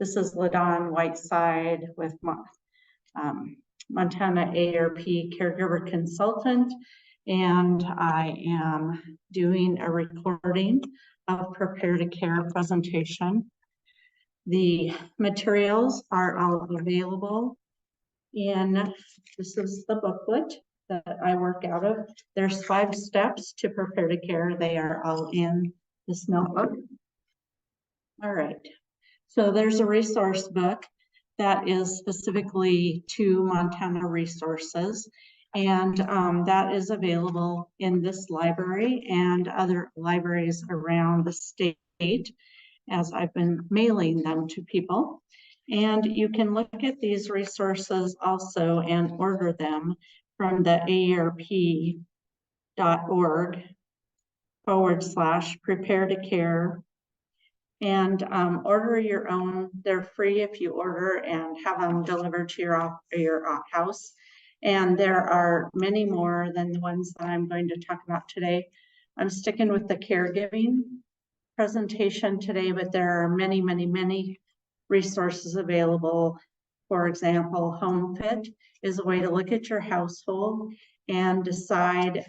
This is LaDawn Whiteside with Montana AARP Caregiver Consultant, and I am doing a recording of Prepare to Care presentation. The materials are all available in, this is the booklet that I work out of. There's 5 steps to Prepare to Care. They are all in this notebook. All right, so there's a resource book that is specifically to Montana resources, and that is available in this library and other libraries around the state, as I've been mailing them to people. And you can look at these resources also and order them from the AARP.org/prepare to care. And order your own. They're free if you order and have them delivered to your house. And there are many more than the ones that I'm going to talk about today. I'm sticking with the caregiving presentation today, but there are many, many, many resources available. For example, Home Fit is a way to look at your household and decide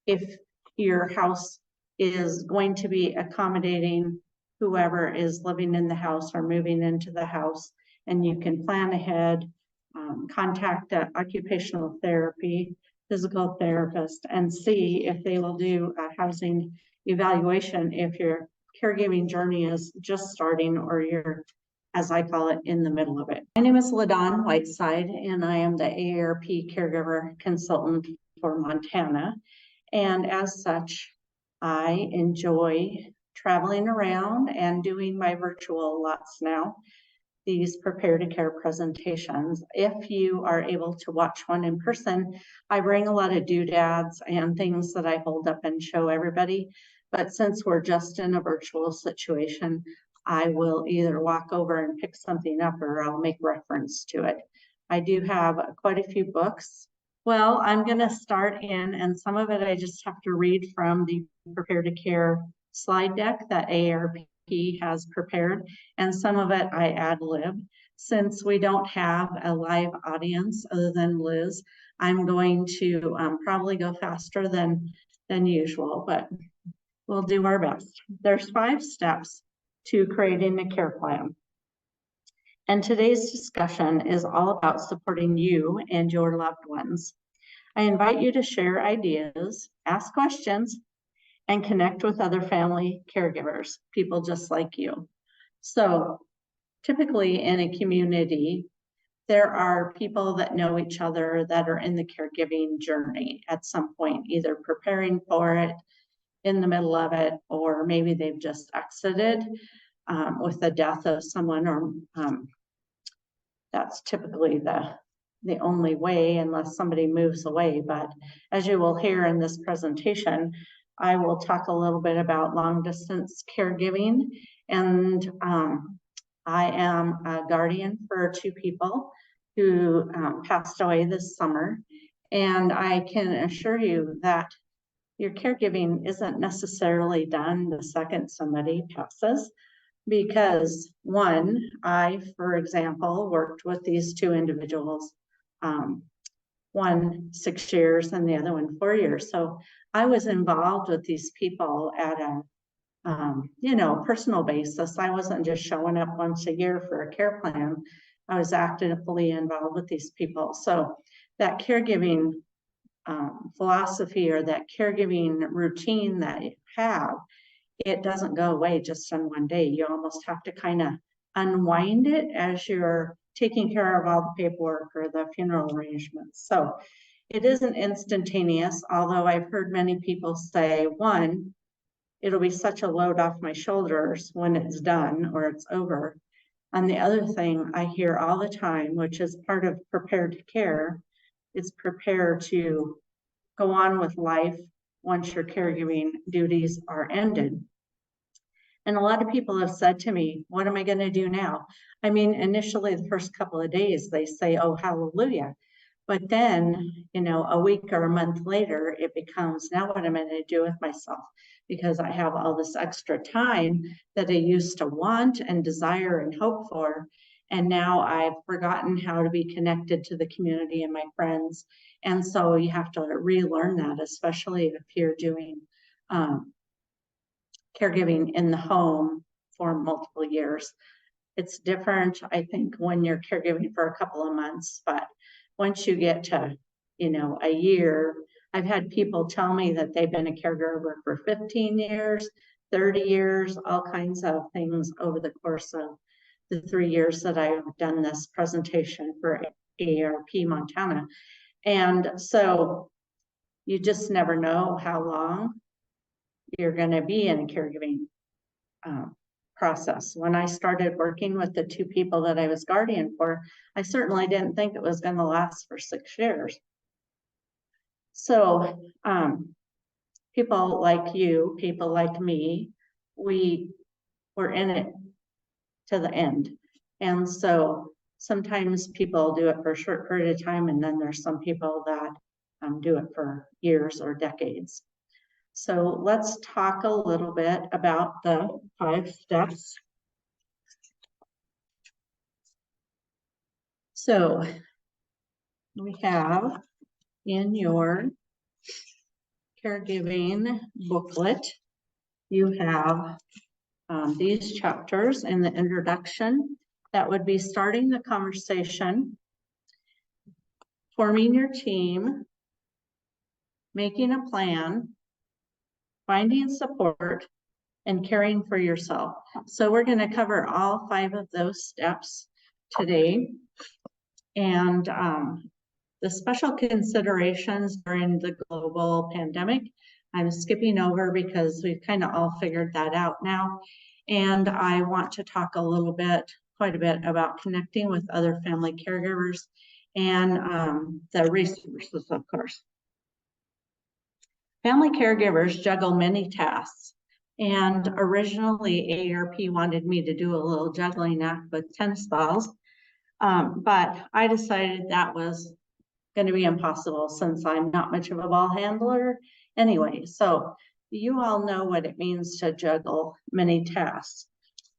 if your house is going to be accommodating whoever is living in the house or moving into the house. And you can plan ahead, contact an occupational therapy, physical therapist, and see if they will do a housing evaluation if your caregiving journey is just starting or you're, as I call it, in the middle of it. My name is LaDawn Whiteside, and I am the AARP Caregiver Consultant for Montana. And as such, I enjoy traveling around and doing my virtual lots now, these Prepare to Care presentations. If you are able to watch one in person, I bring a lot of doodads and things that I hold up and show everybody. But since we're just in a virtual situation, I will either walk over and pick something up or I'll make reference to it. I do have quite a few books. Well, I'm going to start in, and some of it I just have to read from the Prepare to Care slide deck that AARP has prepared, and some of it I ad-lib. Since we don't have a live audience other than Liz, I'm going to probably go faster than usual, but we'll do our best. There's 5 steps to creating a care plan. And today's discussion is all about supporting you and your loved ones. I invite you to share ideas, ask questions, and connect with other family caregivers, people just like you. So typically in a community, there are people that know each other that are in the caregiving journey at some point, either preparing for it, in the middle of it, or maybe they've just exited with the death of someone, or that's typically the only way unless somebody moves away. But as you will hear in this presentation, I will talk a little bit about long distance caregiving, and I am a guardian for 2 people who passed away this summer, and I can assure you that your caregiving isn't necessarily done the second somebody passes, because one, I, for example, worked with these 2 individuals, one 6 years and the other one 4 years. So I was involved with these people at a personal basis. I wasn't just showing up once a year for a care plan. I was actively involved with these people. So that caregiving philosophy, or that caregiving routine that you have, it doesn't go away just in one day. You almost have to kind of unwind it as you're taking care of all the paperwork or the funeral arrangements. So it isn't instantaneous, although I've heard many people say, one, it'll be such a load off my shoulders when it's done or it's over. And the other thing I hear all the time, which is part of Prepare to Care, is prepare to go on with life once your caregiving duties are ended. And a lot of people have said to me, what am I going to do now? I mean, initially the first couple of days they say, oh, hallelujah. But then, a week or a month later, it becomes, now what am I going to do with myself? because I have all this extra time that I used to want and desire and hope for. And now I've forgotten how to be connected to the community and my friends. And so you have to relearn that, especially if you're doing caregiving in the home for multiple years. It's different, I think, when you're caregiving for a couple of months, but once you get to, a year, I've had people tell me that they've been a caregiver for 15 years, 30 years, all kinds of things over the course of the 3 years that I've done this presentation for AARP Montana. And so you just never know how long you're going to be in a caregiving process. When I started working with the 2 people that I was guardian for, I certainly didn't think it was going to last for 6 years. So people like you, people like me, we were in it to the end. And so sometimes people do it for a short period of time, and then there's some people that do it for years or decades. So let's talk a little bit about the 5 steps. So we have in your caregiving booklet, you have these chapters in the introduction that would be starting the conversation, forming your team, making a plan, finding support, and caring for yourself. So we're going to cover all 5 of those steps today. And the special considerations during the global pandemic, I'm skipping over because we've kind of all figured that out now. And I want to talk quite a bit about connecting with other family caregivers and the resources, of course. Family caregivers juggle many tasks. And originally AARP wanted me to do a little juggling act with tennis balls. But I decided that was going to be impossible since I'm not much of a ball handler anyway. So you all know what it means to juggle many tasks.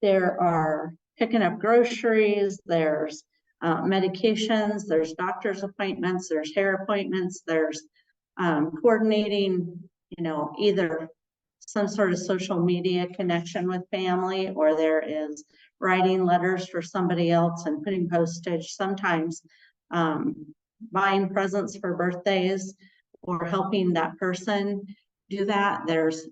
There are picking up groceries, there's medications, there's doctor's appointments, there's hair appointments, there's coordinating, either some sort of social media connection with family, or there is writing letters for somebody else and putting postage, sometimes buying presents for birthdays or helping that person do that. There's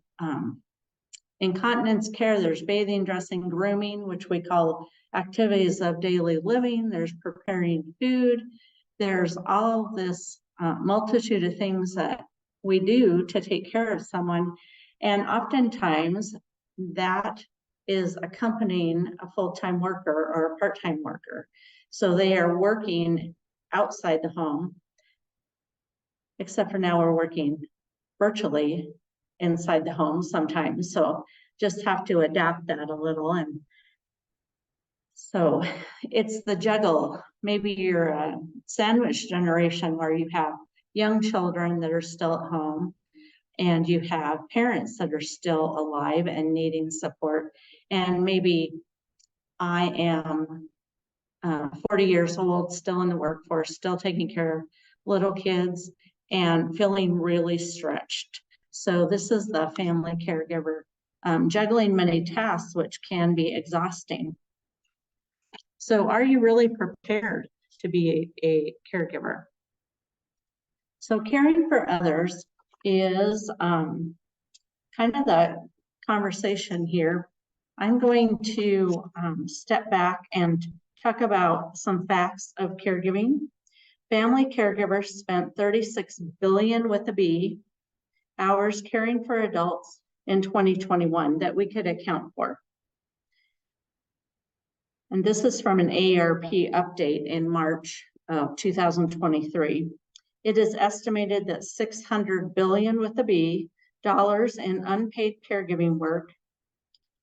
incontinence care, there's bathing, dressing, grooming, which we call activities of daily living. There's preparing food. There's all of this multitude of things that we do to take care of someone. And oftentimes that is accompanying a full-time worker or a part-time worker. So they are working outside the home, except for now we're working virtually inside the home sometimes. So just have to adapt that a little. And so it's the juggle. Maybe you're a sandwich generation where you have young children that are still at home, and you have parents that are still alive and needing support. And maybe I am 40 years old, still in the workforce, still taking care of little kids and feeling really stretched. So this is the family caregiver, juggling many tasks, which can be exhausting. So are you really prepared to be a caregiver? So caring for others is kind of the conversation here. I'm going to step back and talk about some facts of caregiving. Family caregivers spent 36 billion with a B hours caring for adults in 2021 that we could account for. And this is from an AARP update in March of 2023. It is estimated that 600 billion with a B dollars in unpaid caregiving work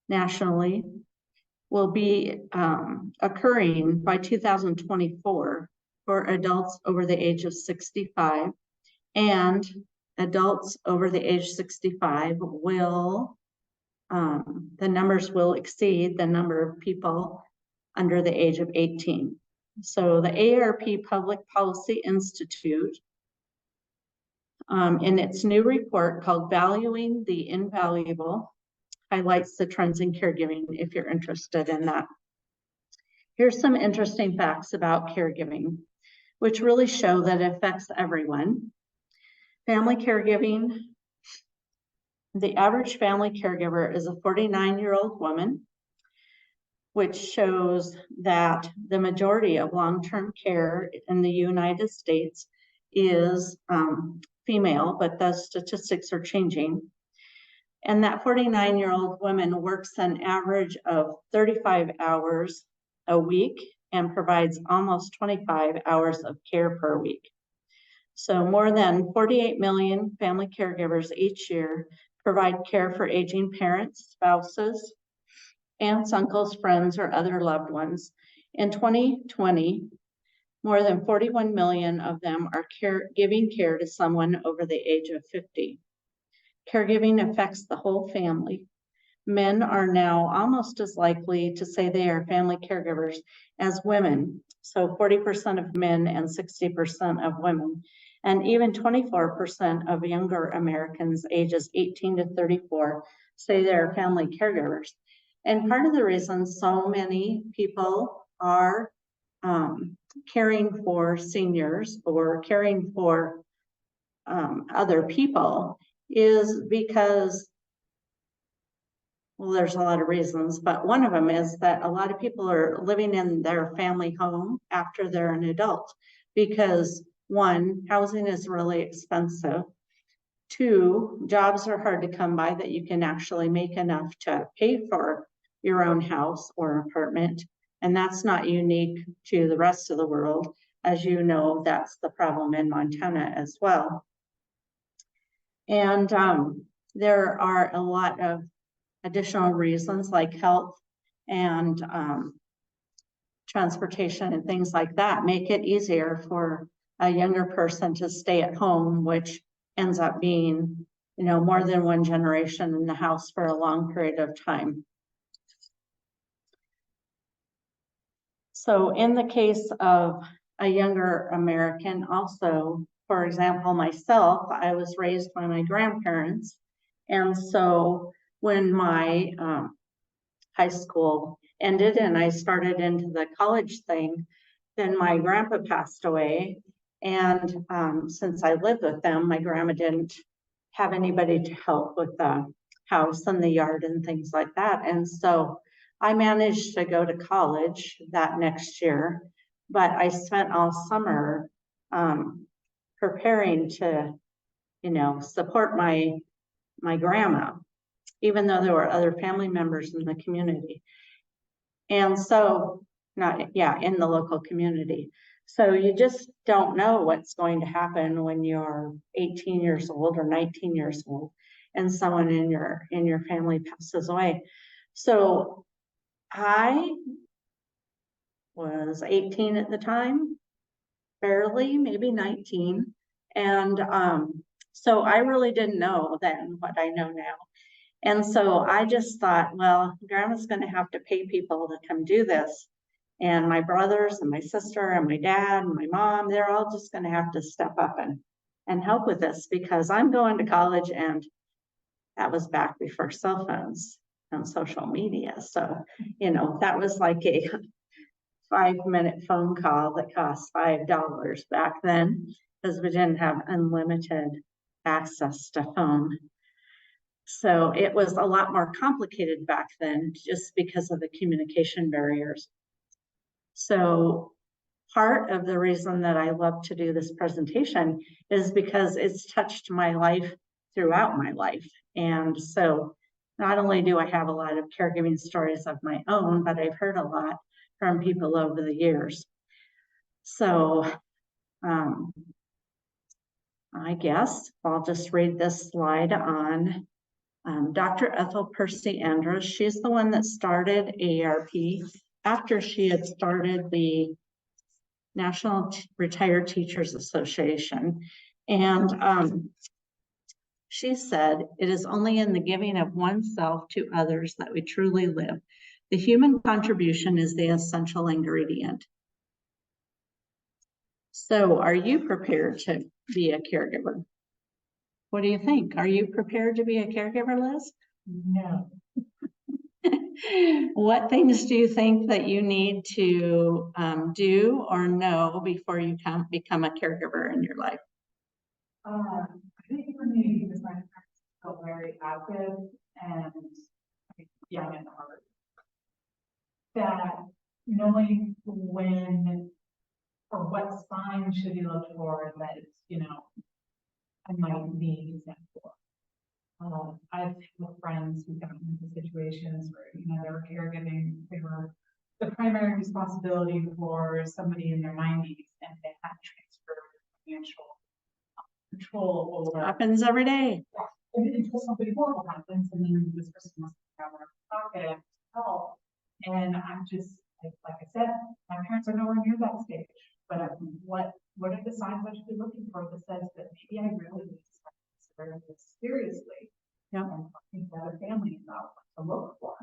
nationally will be occurring by 2024 for adults over the age of 65, and adults over the age 65 will, the numbers will exceed the number of people under the age of 18. So the AARP Public Policy Institute, in its new report called Valuing the Invaluable, highlights the trends in caregiving if you're interested in that. Here's some interesting facts about caregiving, which really show that it affects everyone. Family caregiving, the average family caregiver is a 49-year-old woman, which shows that the majority of long-term care in the United States is female, but those statistics are changing. And that 49-year-old woman works an average of 35 hours a week and provides almost 25 hours of care per week. So more than 48 million family caregivers each year provide care for aging parents, spouses, aunts, uncles, friends, or other loved ones. In 2020, more than 41 million of them are giving care to someone over the age of 50. Caregiving affects the whole family. Men are now almost as likely to say they are family caregivers as women. So 40% of men and 60% of women. And even 24% of younger Americans ages 18 to 34 say they're family caregivers. And part of the reason so many people are caring for seniors or caring for other people is because, well, there's a lot of reasons, but one of them is that a lot of people are living in their family home after they're an adult because, one, housing is really expensive. Two, jobs are hard to come by that you can actually make enough to pay for your own house or apartment. And that's not unique to the rest of the world. As you know, that's the problem in Montana as well. And there are a lot of additional reasons like health and transportation and things like that make it easier for a younger person to stay at home, which ends up being, you know, more than one generation in the house for a long period of time. So in the case of a younger American also, for example, myself, I was raised by my grandparents. And so when my high school ended and I started into the college thing, then my grandpa passed away. And since I lived with them, my grandma didn't have anybody to help with the house and the yard and things like that. And so I managed to go to college that next year, but I spent all summer preparing to, you know, support my grandma, even though there were other family members in the community. And so, in the local community. So you just don't know what's going to happen when you're 18 years old or 19 years old and someone in your family passes away. So I was 18 at the time, barely, maybe 19. And so I really didn't know then what I know now. And so I just thought, well, grandma's going to have to pay people to come do this. And my brothers and my sister and my dad and my mom, they're all just going to have to step up and help with this because I'm going to college, and that was back before cell phones and social media. So, you know, that was like a 5-minute phone call that cost $5 back then because we didn't have unlimited access to phone. So it was a lot more complicated back then just because of the communication barriers. So part of the reason that I love to do this presentation is because it's touched my life throughout my life. And so not only do I have a lot of caregiving stories of my own, but I've heard a lot from people over the years. So I guess I'll just read this slide on Dr. Ethel Percy Andrews. She's the one that started AARP after she had started the National Retired Teachers Association. And She said, "It is only in the giving of oneself to others that we truly live. The human contribution is the essential ingredient." So are you prepared to be a caregiver? What do you think? Are you prepared to be a caregiver, Liz? No. What things do you think that you need to do or know before you become a caregiver in your life? I think for me, because my parents felt very active and young at heart, that knowing when or what signs should be looked for that it's, I might need that for. I've with friends who got into situations where, they were caregiving, they were the primary responsibility for somebody in their 90s, and they had transferred financial control over. Happens every day. Until something horrible happens, and then this person must have their pocket help. And I'm just, like I said, my parents are nowhere near that stage. But what are the signs I should be looking for that says that maybe I really need to start considering this seriously? Yeah. And talking to other families about what to look for.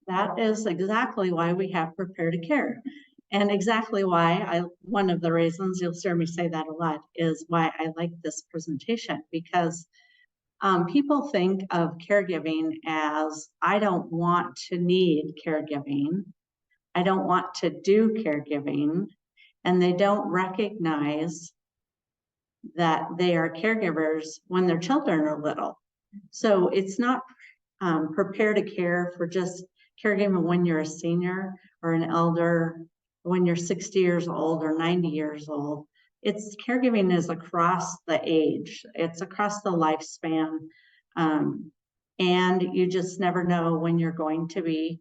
That is exactly why we have Prepare to Care. And exactly why one of the reasons you'll hear me say that a lot is why I like this presentation, because people think of caregiving as, I don't want to need caregiving. I don't want to do caregiving. And they don't recognize that they are caregivers when their children are little. So it's not Prepare to Care for just caregiving when you're a senior or an elder, when you're 60 years old or 90 years old. It's caregiving is across the age, it's across the lifespan. And you just never know when you're going to be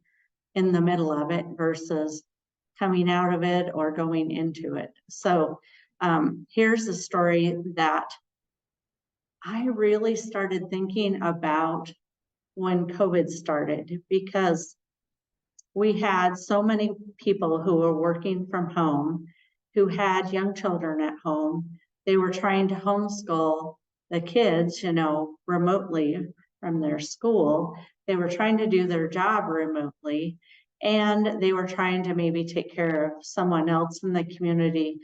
in the middle of it versus coming out of it or going into it. So here's a story that I really started thinking about when COVID started, because we had so many people who were working from home, who had young children at home. They were trying to homeschool the kids, remotely from their school. They were trying to do their job remotely, and they were trying to maybe take care of someone else in the community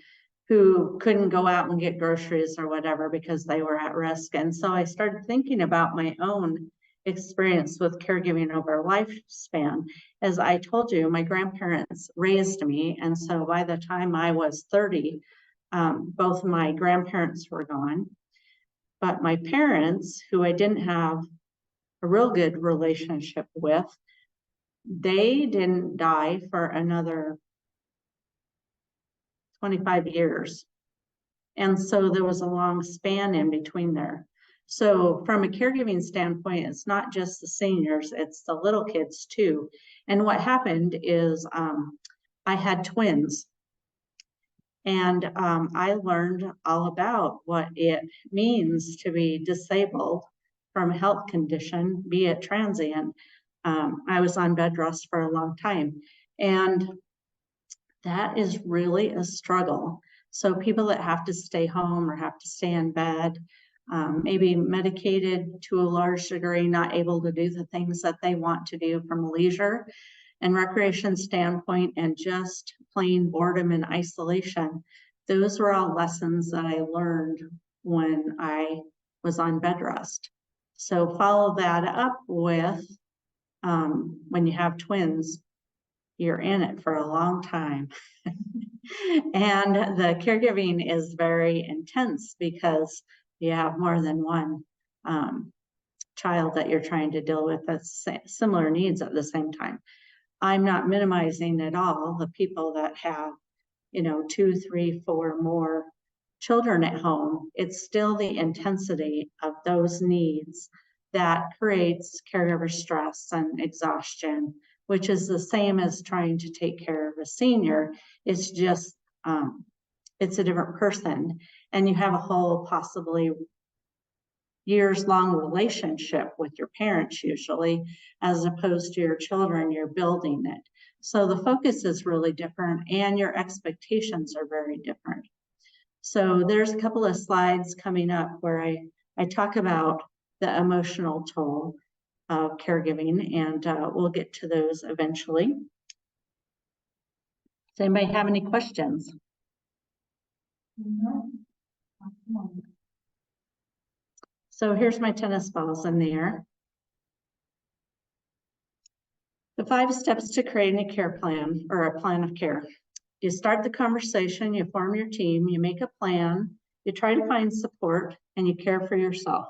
who couldn't go out and get groceries or whatever because they were at risk. And so I started thinking about my own experience with caregiving over a lifespan. As I told you, my grandparents raised me. And so by the time I was 30, both my grandparents were gone. But my parents, who I didn't have a real good relationship with, they didn't die for another 25 years. And so there was a long span in between there. So from a caregiving standpoint, it's not just the seniors, it's the little kids too. And what happened is I had twins. And I learned all about what it means to be disabled from a health condition, be it transient. I was on bed rest for a long time. And that is really a struggle. So people that have to stay home or have to stay in bed, maybe medicated to a large degree, not able to do the things that they want to do from a leisure and recreation standpoint, and just plain boredom and isolation. Those were all lessons that I learned when I was on bed rest. So follow that up with when you have twins, you're in it for a long time. And the caregiving is very intense because you have more than one child that you're trying to deal with that's similar needs at the same time. I'm not minimizing at all the people that have, 2, 3, 4 more children at home. It's still the intensity of those needs that creates caregiver stress and exhaustion, which is the same as trying to take care of a senior. It's just, it's a different person. And you have a whole possibly years-long relationship with your parents usually, as opposed to your children, you're building it. So the focus is really different and your expectations are very different. So there's a couple of slides coming up where I talk about the emotional toll of caregiving, and we'll get to those eventually. Does anybody have any questions? No. So here's my tennis balls in the air. The 5 steps to creating a care plan, or a plan of care. You start the conversation, you form your team, you make a plan, you try to find support, and you care for yourself.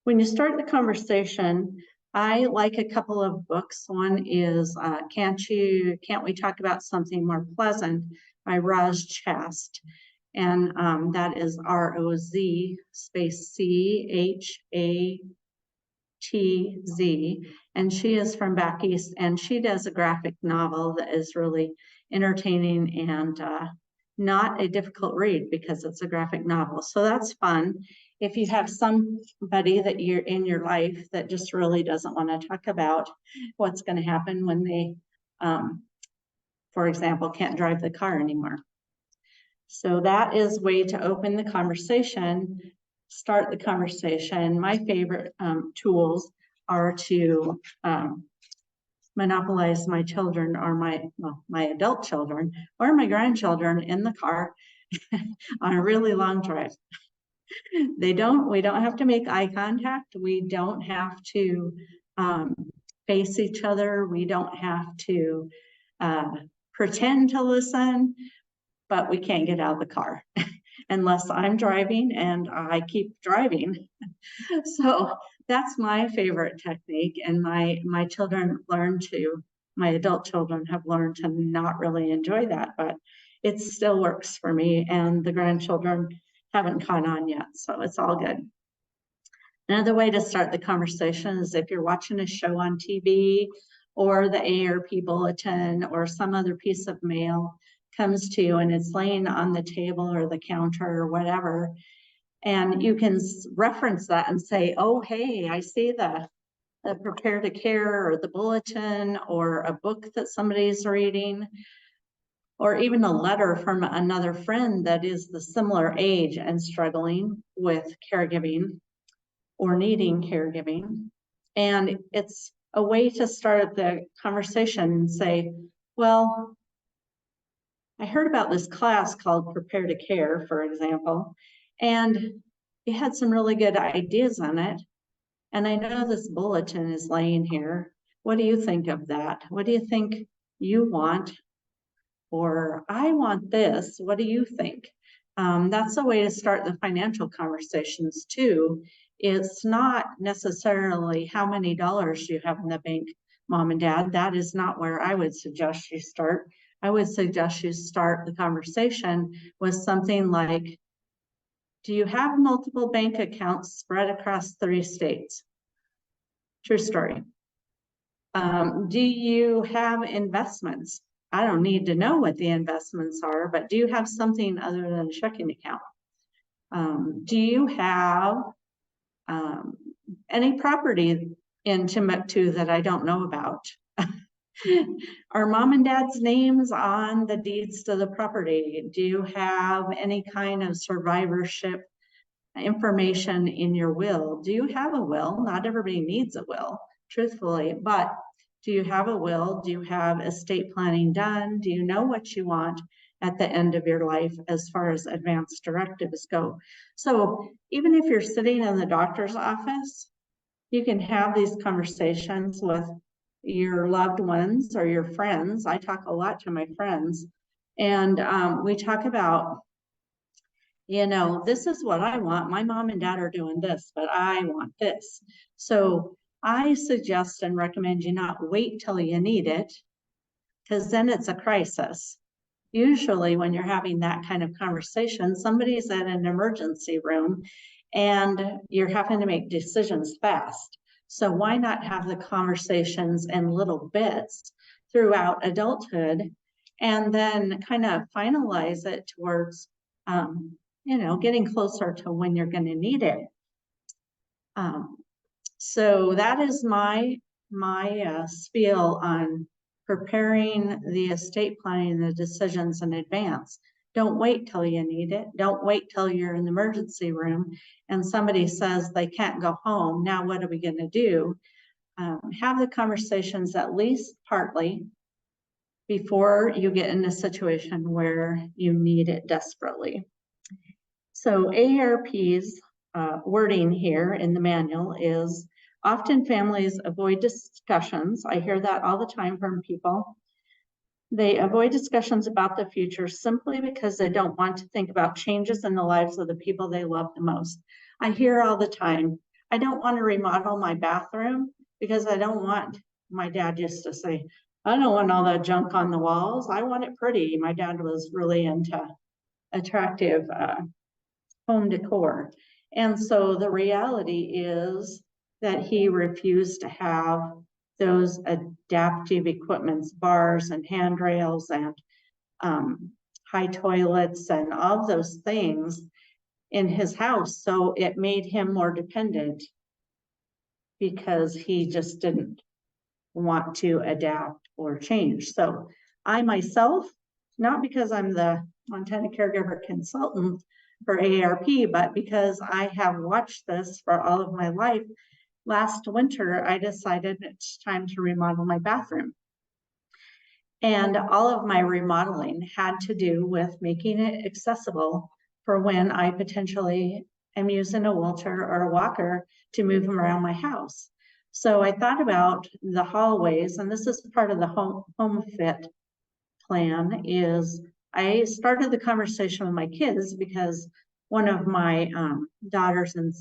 When you start the conversation, I like a couple of books. One is Can't We Talk About Something More Pleasant by Roz Chast. And that is ROZ space CHATZ. And she is from back east, and she does a graphic novel that is really entertaining and not a difficult read because it's a graphic novel. So that's fun. If you have somebody that you're in your life that just really doesn't want to talk about what's going to happen when they, for example, can't drive the car anymore. So that is a way to open the conversation, start the conversation. My favorite tools are to monopolize my children, or my adult children or my grandchildren in the car on a really long drive. We don't have to make eye contact. We don't have to face each other. We don't have to pretend to listen, but we can't get out of the car unless I'm driving, and I keep driving. So that's my favorite technique. And my children my adult children have learned to not really enjoy that, but it still works for me, and the grandchildren haven't caught on yet, so it's all good. Another way to start the conversation is if you're watching a show on TV, or the AARP bulletin, or some other piece of mail comes to you and it's laying on the table or the counter or whatever, and you can reference that and say, oh, hey, I see the Prepare to Care, or the bulletin, or a book that somebody's reading, or even a letter from another friend that is the similar age and struggling with caregiving or needing caregiving. And it's a way to start the conversation and say, well, I heard about this class called Prepare to Care, for example, and it had some really good ideas on it. And I know this bulletin is laying here. What do you think of that? What do you think you want? Or I want this. What do you think? That's a way to start the financial conversations too. It's not necessarily how many dollars you have in the bank, mom and dad. That is not where I would suggest you start. I would suggest you start the conversation with something like, do you have multiple bank accounts spread across 3 states? True story. Do you have investments? I don't need to know what the investments are, but do you have something other than a checking account? Do you have any property in Timbuktu that I don't know about? Are mom and dad's names on the deeds to the property? Do you have any kind of survivorship information in your will? Do you have a will? Not everybody needs a will, truthfully, but do you have a will? Do you have estate planning done? Do you know what you want at the end of your life as far as advanced directives go? So even if you're sitting in the doctor's office, you can have these conversations with your loved ones or your friends. I talk a lot to my friends, and we talk about, you know, this is what I want. My mom and dad are doing this, but I want this. So I suggest and recommend you not wait till you need it, because then it's a crisis. Usually when you're having that kind of conversation, somebody's in an emergency room and you're having to make decisions fast. So why not have the conversations in little bits throughout adulthood, and then kind of finalize it towards, you know, getting closer to when you're going to need it. So that is my spiel on preparing the estate planning, the decisions in advance. Don't wait till you need it. Don't wait till you're in the emergency room and somebody says they can't go home. Now what are we going to do? Have the conversations at least partly before you get in a situation where you need it desperately. So AARP's wording here in the manual is, often families avoid discussions. I hear that all the time from people. They avoid discussions about the future simply because they don't want to think about changes in the lives of the people they love the most. I hear all the time, I don't want to remodel my bathroom because I don't want, my dad used to say, I don't want all that junk on the walls. I want it pretty. My dad was really into attractive home decor. And so the reality is that he refused to have those adaptive equipments, bars and handrails and high toilets and all those things in his house. So it made him more dependent because he just didn't want to adapt or change. So I myself, not because I'm the Montana Caregiver Consultant for AARP, but because I have watched this for all of my life, last winter, I decided it's time to remodel my bathroom. And all of my remodeling had to do with making it accessible for when I potentially am using a wheelchair or a walker to move them around my house. So I thought about the hallways, and this is part of the home fit plan, is I started the conversation with my kids because one of my daughters and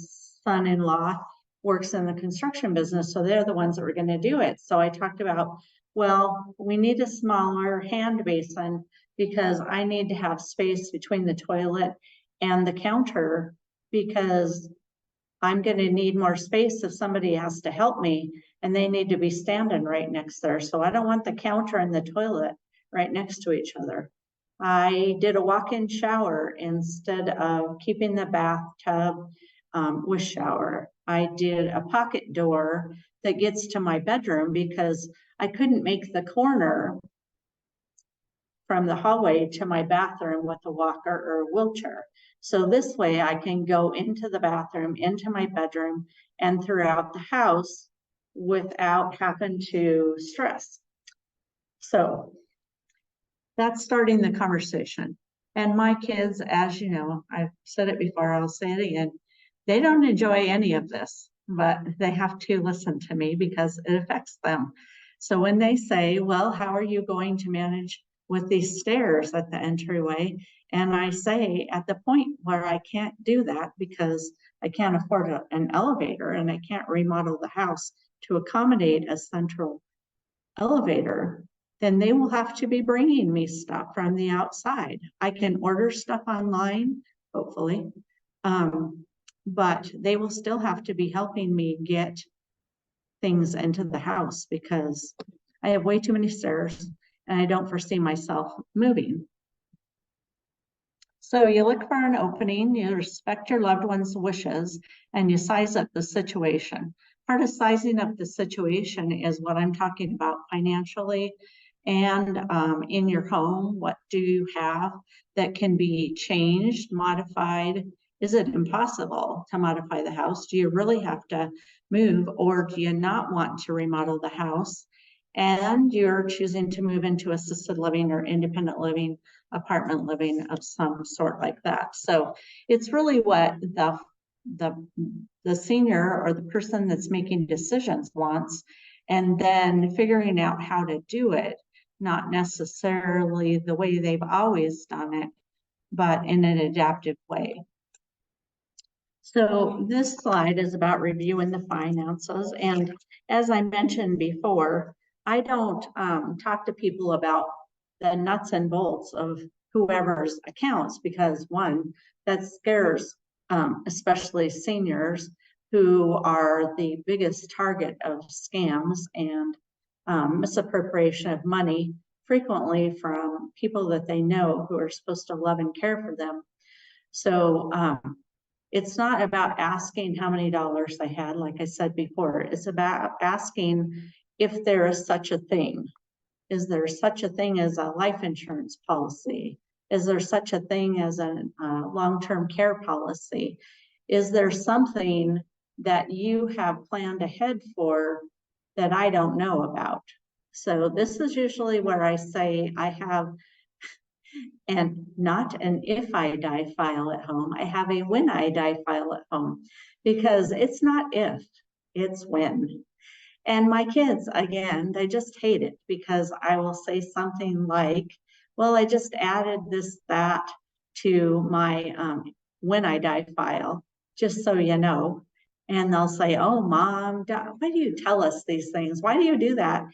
son-in-law works in the construction business, so they're the ones that were going to do it. So I talked about, well, we need a smaller hand basin because I need to have space between the toilet and the counter because I'm going to need more space if somebody has to help me and they need to be standing right next there. So I don't want the counter and the toilet right next to each other. I did a walk-in shower instead of keeping the bathtub with shower. I did a pocket door that gets to my bedroom because I couldn't make the corner from the hallway to my bathroom with a walker or a wheelchair. So this way I can go into the bathroom, into my bedroom, and throughout the house without having to stress. So that's starting the conversation. And my kids, as you know, I've said it before, I'll say it again, they don't enjoy any of this, but they have to listen to me because it affects them. So when they say, well, how are you going to manage with these stairs at the entryway? And I say at the point where I can't do that because I can't afford an elevator and I can't remodel the house to accommodate a central elevator, then they will have to be bringing me stuff from the outside. I can order stuff online, hopefully, but they will still have to be helping me get things into the house because I have way too many stairs and I don't foresee myself moving. So you look for an opening, you respect your loved one's wishes, and you size up the situation. Part of sizing up the situation is what I'm talking about financially and in your home. What do you have that can be changed, modified? Is it impossible to modify the house? Do you really have to move, or do you not want to remodel the house? And you're choosing to move into assisted living or independent living, apartment living of some sort like that. So it's really what the senior or the person that's making decisions wants, and then figuring out how to do it, not necessarily the way they've always done it, but in an adaptive way. So this slide is about reviewing the finances. And as I mentioned before, I don't talk to people about the nuts and bolts of whoever's accounts because one, that scares especially seniors who are the biggest target of scams and misappropriation of money, frequently from people that they know who are supposed to love and care for them. So it's not about asking how many dollars they had, like I said before. It's about asking if there is such a thing. Is there such a thing as a life insurance policy? Is there such a thing as a long-term care policy? Is there something that you have planned ahead for that I don't know about? So this is usually where I say I have, and not an if I die file at home, I have a when I die file at home, because it's not if, it's when. And my kids, again, they just hate it because I will say something like, well, I just added this, that to my when I die file, just so you know. And they'll say, oh, Mom, why do you tell us these things? Why do you do that?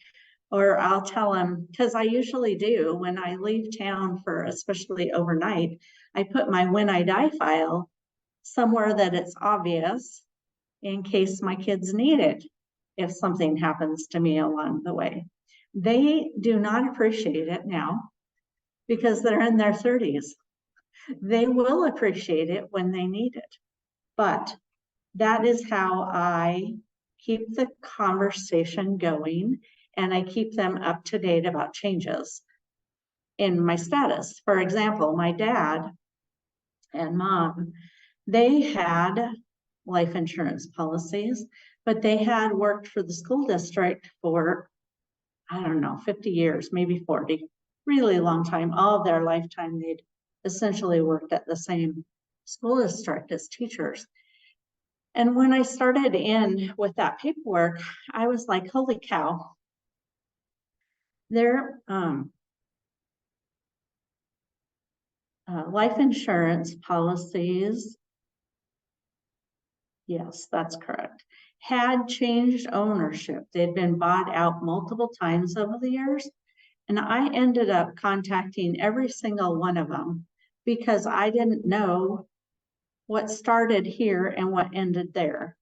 Or I'll tell them, because I usually do when I leave town for, especially overnight, I put my when I die file somewhere that it's obvious in case my kids need it if something happens to me along the way. They do not appreciate it now because they're in their 30s. They will appreciate it when they need it. But that is how I keep the conversation going, and I keep them up to date about changes in my status. For example, my dad and mom, they had life insurance policies, but they had worked for the school district for, I don't know, 50 years, maybe 40, really long time. All of their lifetime, they'd essentially worked at the same school district as teachers. And when I started in with that paperwork, I was like, holy cow, their life insurance policies, yes, that's correct, had changed ownership. They'd been bought out multiple times over the years. And I ended up contacting every single one of them because I didn't know what started here and what ended there.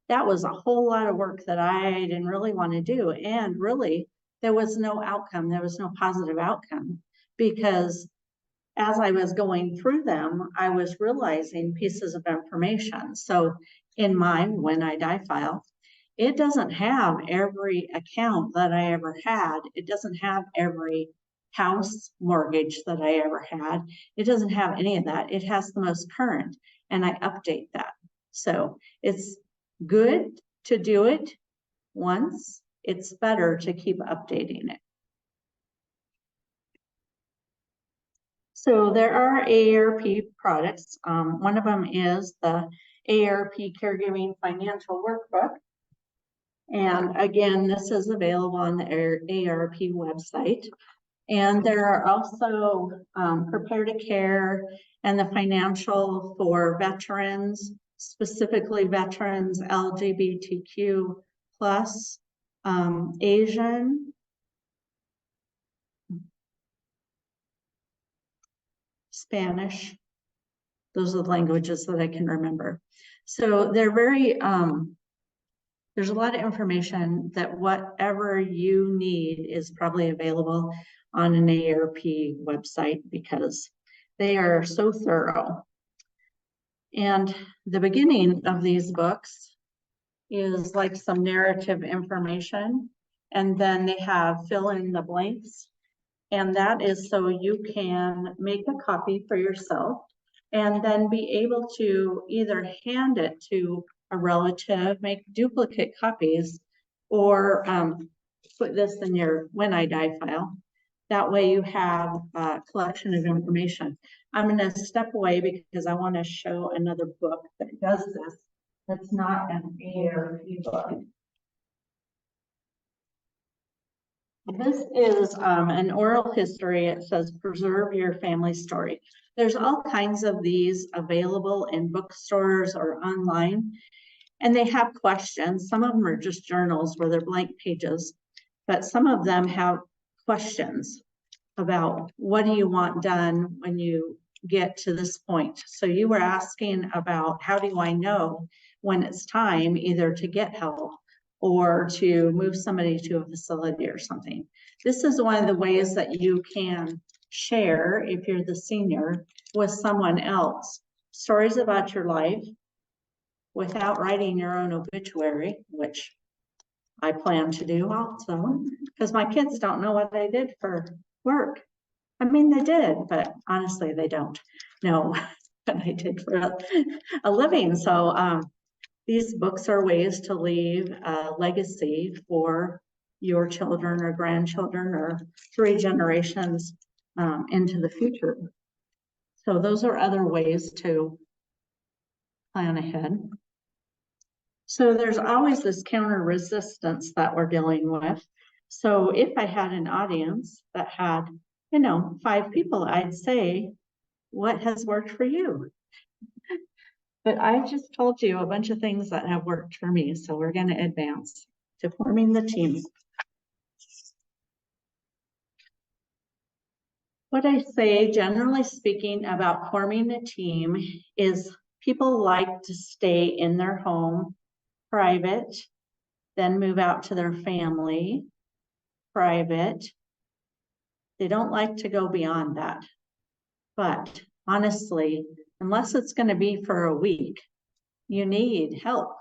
That was a whole lot of work that I didn't really want to do. And really, there was no outcome. There was no positive outcome because as I was going through them, I was realizing pieces of information. So in my when I die file, it doesn't have every account that I ever had. It doesn't have every house mortgage that I ever had. It doesn't have any of that. It has the most current, and I update that. So it's good to do it once. It's better to keep updating it. So there are AARP products. One of them is the AARP Caregiving Financial Workbook. And again, this is available on the AARP website. And there are also Prepare to Care and the financial for veterans, specifically veterans, LGBTQ plus, Asian, Spanish. Those are the languages that I can remember. So they're very, there's a lot of information that whatever you need is probably available on an AARP website because they are so thorough. And the beginning of these books is like some narrative information, and then they have fill in the blanks. And that is so you can make a copy for yourself and then be able to either hand it to a relative, make duplicate copies, or put this in your when I die file. That way you have a collection of information. I'm going to step away because I want to show another book that does this. That's not an AARP book. This is an oral history. It says preserve your family story. There's all kinds of these available in bookstores or online, and they have questions. Some of them are just journals where they're blank pages, but some of them have questions about what do you want done when you get to this point. So you were asking about how do I know when it's time either to get help or to move somebody to a facility or something. This is one of the ways that you can share, if you're the senior, with someone else, stories about your life without writing your own obituary, which I plan to do also, because my kids don't know what I did for work. I mean, they did, but honestly, they don't know what I did for a living. So these books are ways to leave a legacy for your children or grandchildren or 3 generations into the future. So those are other ways to plan ahead. So there's always this counter resistance that we're dealing with. So if I had an audience that had, 5 people, I'd say, what has worked for you? But I just told you a bunch of things that have worked for me. So we're going to advance to forming the team. What I say, generally speaking, about forming a team is people like to stay in their home, private, then move out to their family, private. They don't like to go beyond that. But honestly, unless it's going to be for a week, you need help.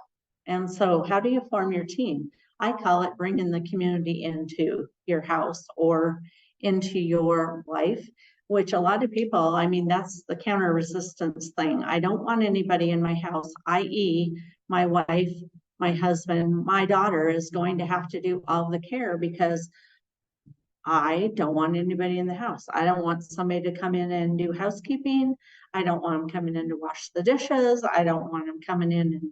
And so how do you form your team? I call it bringing the community into your house or into your life, which a lot of people, I mean, that's the counter resistance thing. I don't want anybody in my house, i.e. my wife, my husband, my daughter is going to have to do all the care because I don't want anybody in the house. I don't want somebody to come in and do housekeeping. I don't want them coming in to wash the dishes. I don't want them coming in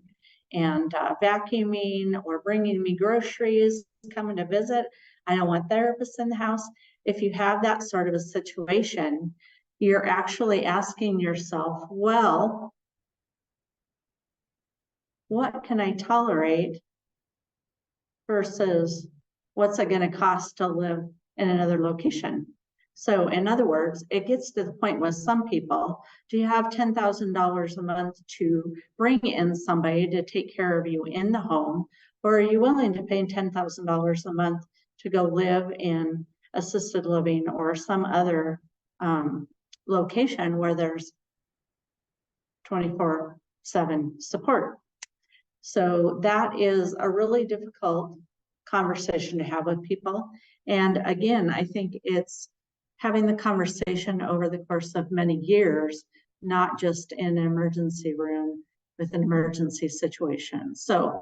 and vacuuming or bringing me groceries, coming to visit. I don't want therapists in the house. If you have that sort of a situation, you're actually asking yourself, well, what can I tolerate versus what's it going to cost to live in another location? So in other words, it gets to the point with some people, do you have $10,000 a month to bring in somebody to take care of you in the home? Or are you willing to pay $10,000 a month to go live in assisted living or some other location where there's 24/7 support? So that is a really difficult conversation to have with people. And again, I think it's having the conversation over the course of many years, not just in an emergency room with an emergency situation. So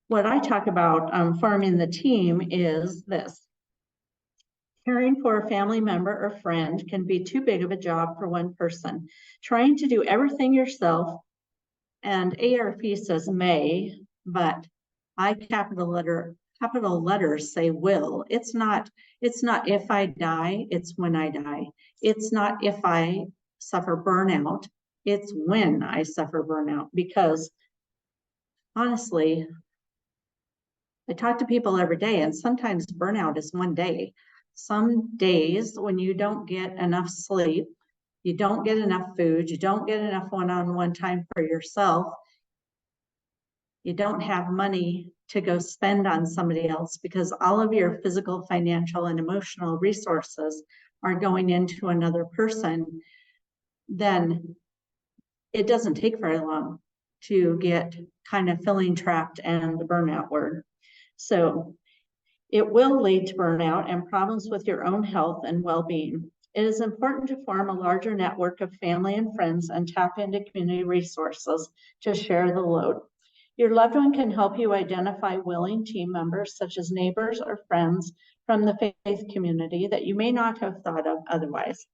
what I talk about forming the team is this. Caring for a family member or friend can be too big of a job for one person. Trying to do everything yourself, and AARP says may, but I capital letters say will. It's not if I die, it's when I die. It's not if I suffer burnout, it's when I suffer burnout. Because honestly, I talk to people every day, and sometimes burnout is one day. Some days when you don't get enough sleep, you don't get enough food, you don't get enough one-on-one time for yourself, you don't have money to go spend on somebody else because all of your physical, financial, and emotional resources are going into another person, then it doesn't take very long to get kind of feeling trapped and the burnout word. So it will lead to burnout and problems with your own health and well-being. It is important to form a larger network of family and friends and tap into community resources to share the load. Your loved one can help you identify willing team members, such as neighbors or friends from the faith community that you may not have thought of otherwise.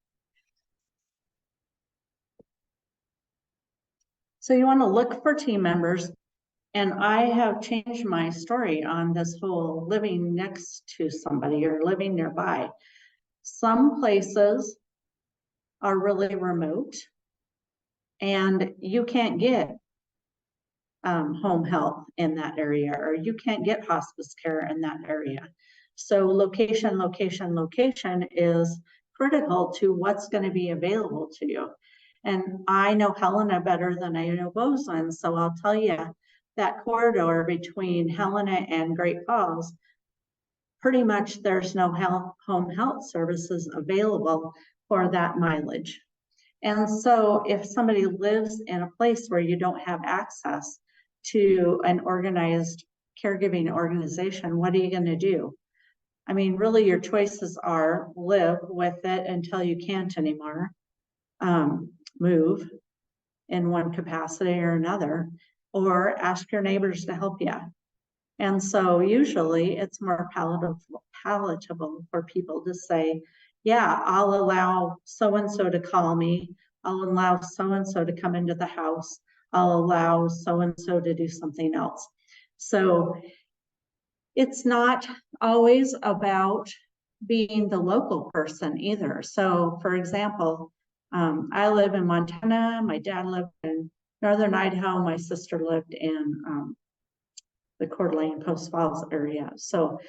So you want to look for team members, and I have changed my story on this whole living next to somebody or living nearby. Some places are really remote, and you can't get home health in that area, or you can't get hospice care in that area. So location, location, location is critical to what's going to be available to you. And I know Helena better than I know Bozeman, so I'll tell you that corridor between Helena and Great Falls, pretty much there's no home health services available for that mileage. And so if somebody lives in a place where you don't have access to an organized caregiving organization, what are you going to do? I mean, really your choices are live with it until you can't anymore, move in one capacity or another, or ask your neighbors to help you. And so usually it's more palatable for people to say, yeah, I'll allow so-and-so to call me. I'll allow so-and-so to come into the house. I'll allow so-and-so to do something else. So it's not always about being the local person either. So for example, I live in Montana. My dad lived in Northern Idaho. My sister lived in the Coeur d'Alene Post Falls area. So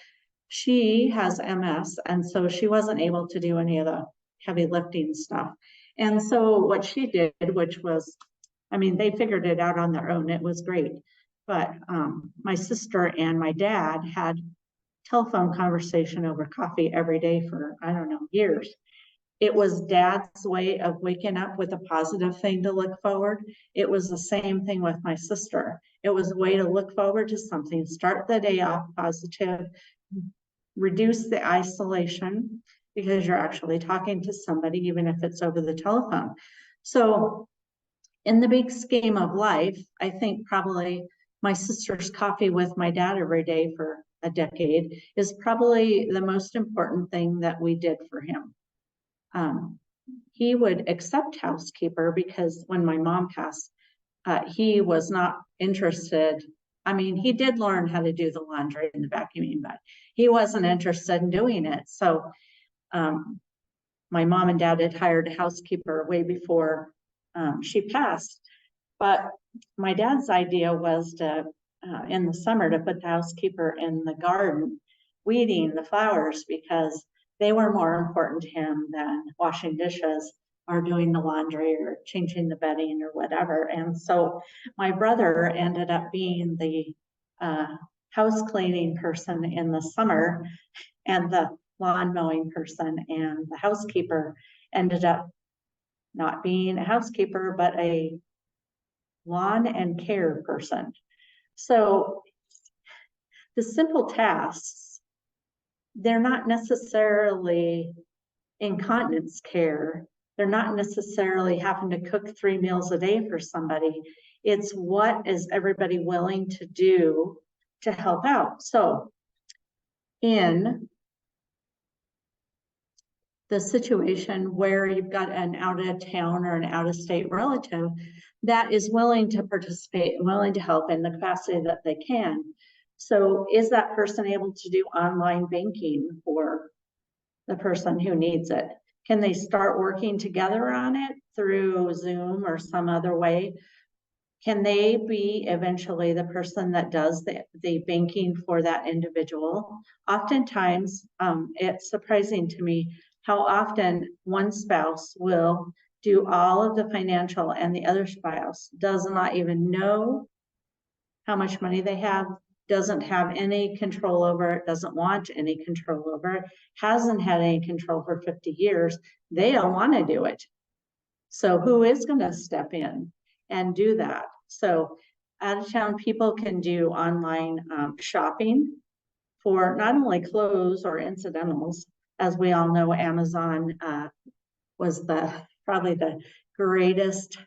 she has MS, and so she wasn't able to do any of the heavy lifting stuff. And so what she did, which was, I mean, they figured it out on their own. It was great. But my sister and my dad had telephone conversation over coffee every day for, I don't know, years. It was Dad's way of waking up with a positive thing to look forward. It was the same thing with my sister. It was a way to look forward to something, start the day off positive, reduce the isolation because you're actually talking to somebody, even if it's over the telephone. So in the big scheme of life, I think probably my sister's coffee with my dad every day for a decade is probably the most important thing that we did for him. He would accept housekeeper because when my mom passed, he was not interested. I mean, he did learn how to do the laundry and the vacuuming, but he wasn't interested in doing it. So my mom and dad had hired a housekeeper way before she passed. But my dad's idea was to, in the summer, to put the housekeeper in the garden, weeding the flowers because they were more important to him than washing dishes or doing the laundry or changing the bedding or whatever. And so my brother ended up being the house cleaning person in the summer, and the lawn mowing person, and the housekeeper ended up not being a housekeeper, but a lawn and care person. So the simple tasks, they're not necessarily incontinence care. They're not necessarily having to cook 3 meals a day for somebody. It's what is everybody willing to do to help out. So in the situation where you've got an out of town or an out of state relative that is willing to participate, willing to help in the capacity that they can. So is that person able to do online banking for the person who needs it? Can they start working together on it through Zoom or some other way? Can they be eventually the person that does the banking for that individual? Oftentimes, it's surprising to me how often one spouse will do all of the financial and the other spouse does not even know how much money they have, doesn't have any control over it, doesn't want any control over it, hasn't had any control for 50 years. They don't want to do it. So who is going to step in and do that? So out of town people can do online shopping for not only clothes or incidentals. As we all know, Amazon was probably the greatest.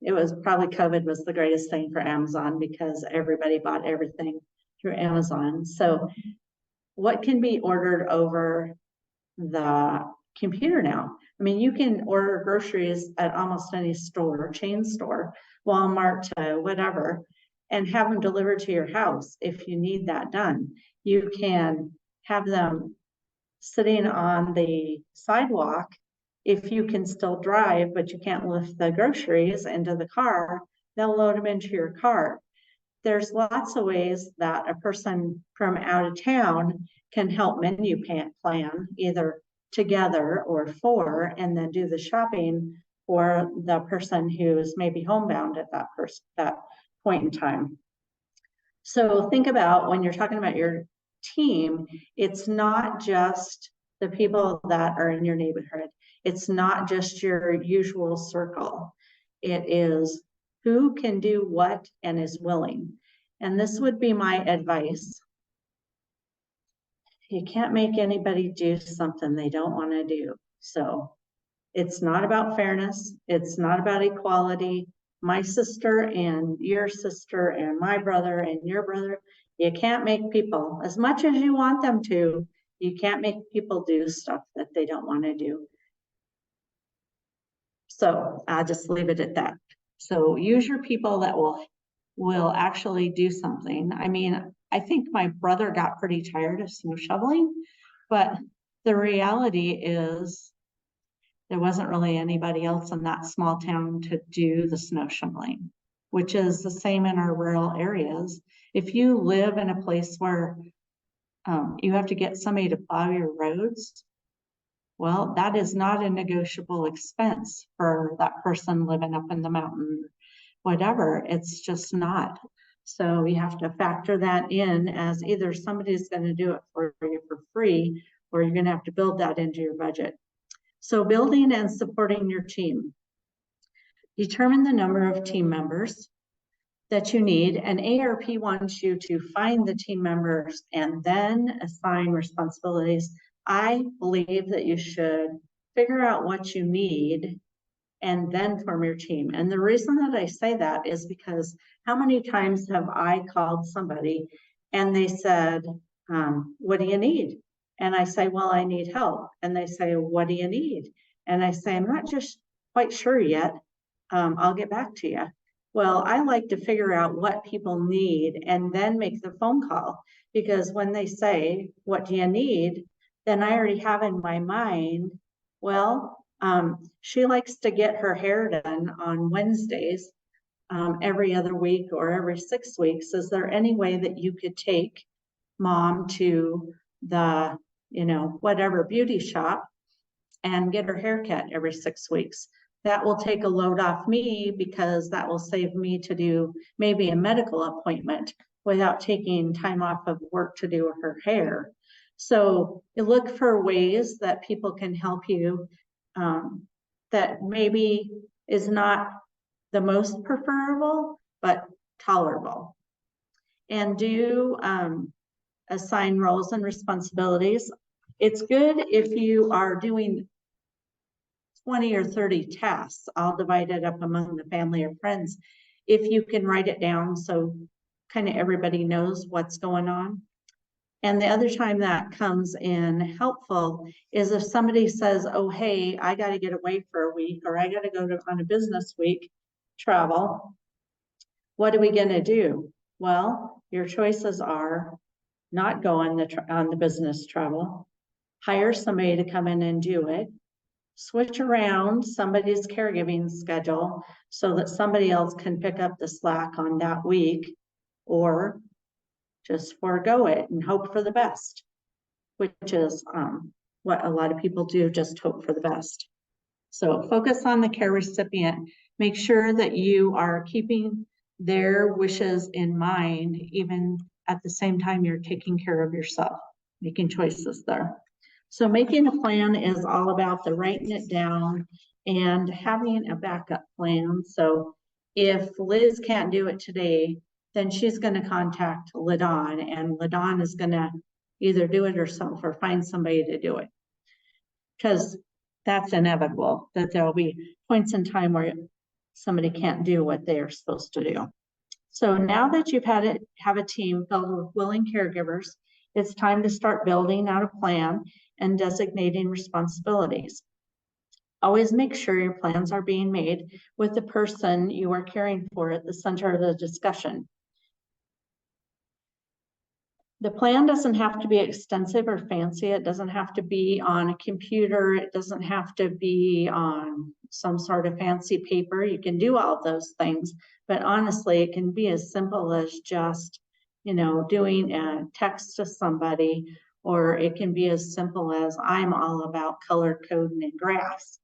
It was probably COVID was the greatest thing for Amazon because everybody bought everything through Amazon. So what can be ordered over the computer now? I mean, you can order groceries at almost any store, chain store, Walmart, whatever, and have them delivered to your house if you need that done. You can have them sitting on the sidewalk. If you can still drive, but you can't lift the groceries into the car, they'll load them into your car. There's lots of ways that a person from out of town can help menu plan either together or for, and then do the shopping for the person who's maybe homebound at that point in time. So think about when you're talking about your team, it's not just the people that are in your neighborhood. It's not just your usual circle. It is who can do what and is willing. And this would be my advice. you can't make anybody do something they don't want to do. So it's not about fairness. It's not about equality. My sister and your sister and my brother and your brother, you can't make people, as much as you want them to, you can't make people do stuff that they don't want to do. So I'll just leave it at that. So use your people that will actually do something. I mean, I think my brother got pretty tired of snow shoveling, but the reality is there wasn't really anybody else in that small town to do the snow shoveling, which is the same in our rural areas. If you live in a place where you have to get somebody to plow your roads, well, that is not a negotiable expense for that person living up in the mountain, whatever. It's just not. So you have to factor that in as either somebody's going to do it for you for free, or you're going to have to build that into your budget. So building and supporting your team. Determine the number of team members that you need, and AARP wants you to find the team members and then assign responsibilities. I believe that you should figure out what you need and then form your team. And the reason that I say that is because how many times have I called somebody and they said, what do you need? And I say, well, I need help. And they say, what do you need? And I say, I'm not just quite sure yet. I'll get back to you. Well, I like to figure out what people need and then make the phone call, because when they say, what do you need? Then I already have in my mind, well, she likes to get her hair done on Wednesdays, every other week or every 6 weeks. Is there any way that you could take mom to the, whatever beauty shop and get her hair cut every 6 weeks? That will take a load off me, because that will save me to do maybe a medical appointment without taking time off of work to do her hair. So you look for ways that people can help you, that maybe is not the most preferable, but tolerable. And do assign roles and responsibilities. It's good if you are doing 20 or 30 tasks, all divided up among the family or friends. If you can write it down so kind of everybody knows what's going on. And the other time that comes in helpful is if somebody says, oh, hey, I got to get away for a week, or I got to go on a business week travel. What are we going to do? Well, your choices are not go on the business travel, hire somebody to come in and do it, switch around somebody's caregiving schedule so that somebody else can pick up the slack on that week, or just forego it and hope for the best, which is what a lot of people do, just hope for the best. So focus on the care recipient. Make sure that you are keeping their wishes in mind, even at the same time you're taking care of yourself, making choices there. So making a plan is all about the writing it down and having a backup plan. So if Liz can't do it today, then she's going to contact LaDawn, and LaDawn is going to either do it herself or find somebody to do it. Because that's inevitable, that there'll be points in time where somebody can't do what they are supposed to do. So now that you've have a team filled with willing caregivers, it's time to start building out a plan and designating responsibilities. Always make sure your plans are being made with the person you are caring for at the center of the discussion. The plan doesn't have to be extensive or fancy. It doesn't have to be on a computer. It doesn't have to be on some sort of fancy paper. You can do all of those things, but honestly, it can be as simple as just, doing a text to somebody, or it can be as simple as I'm all about color coding and graphs.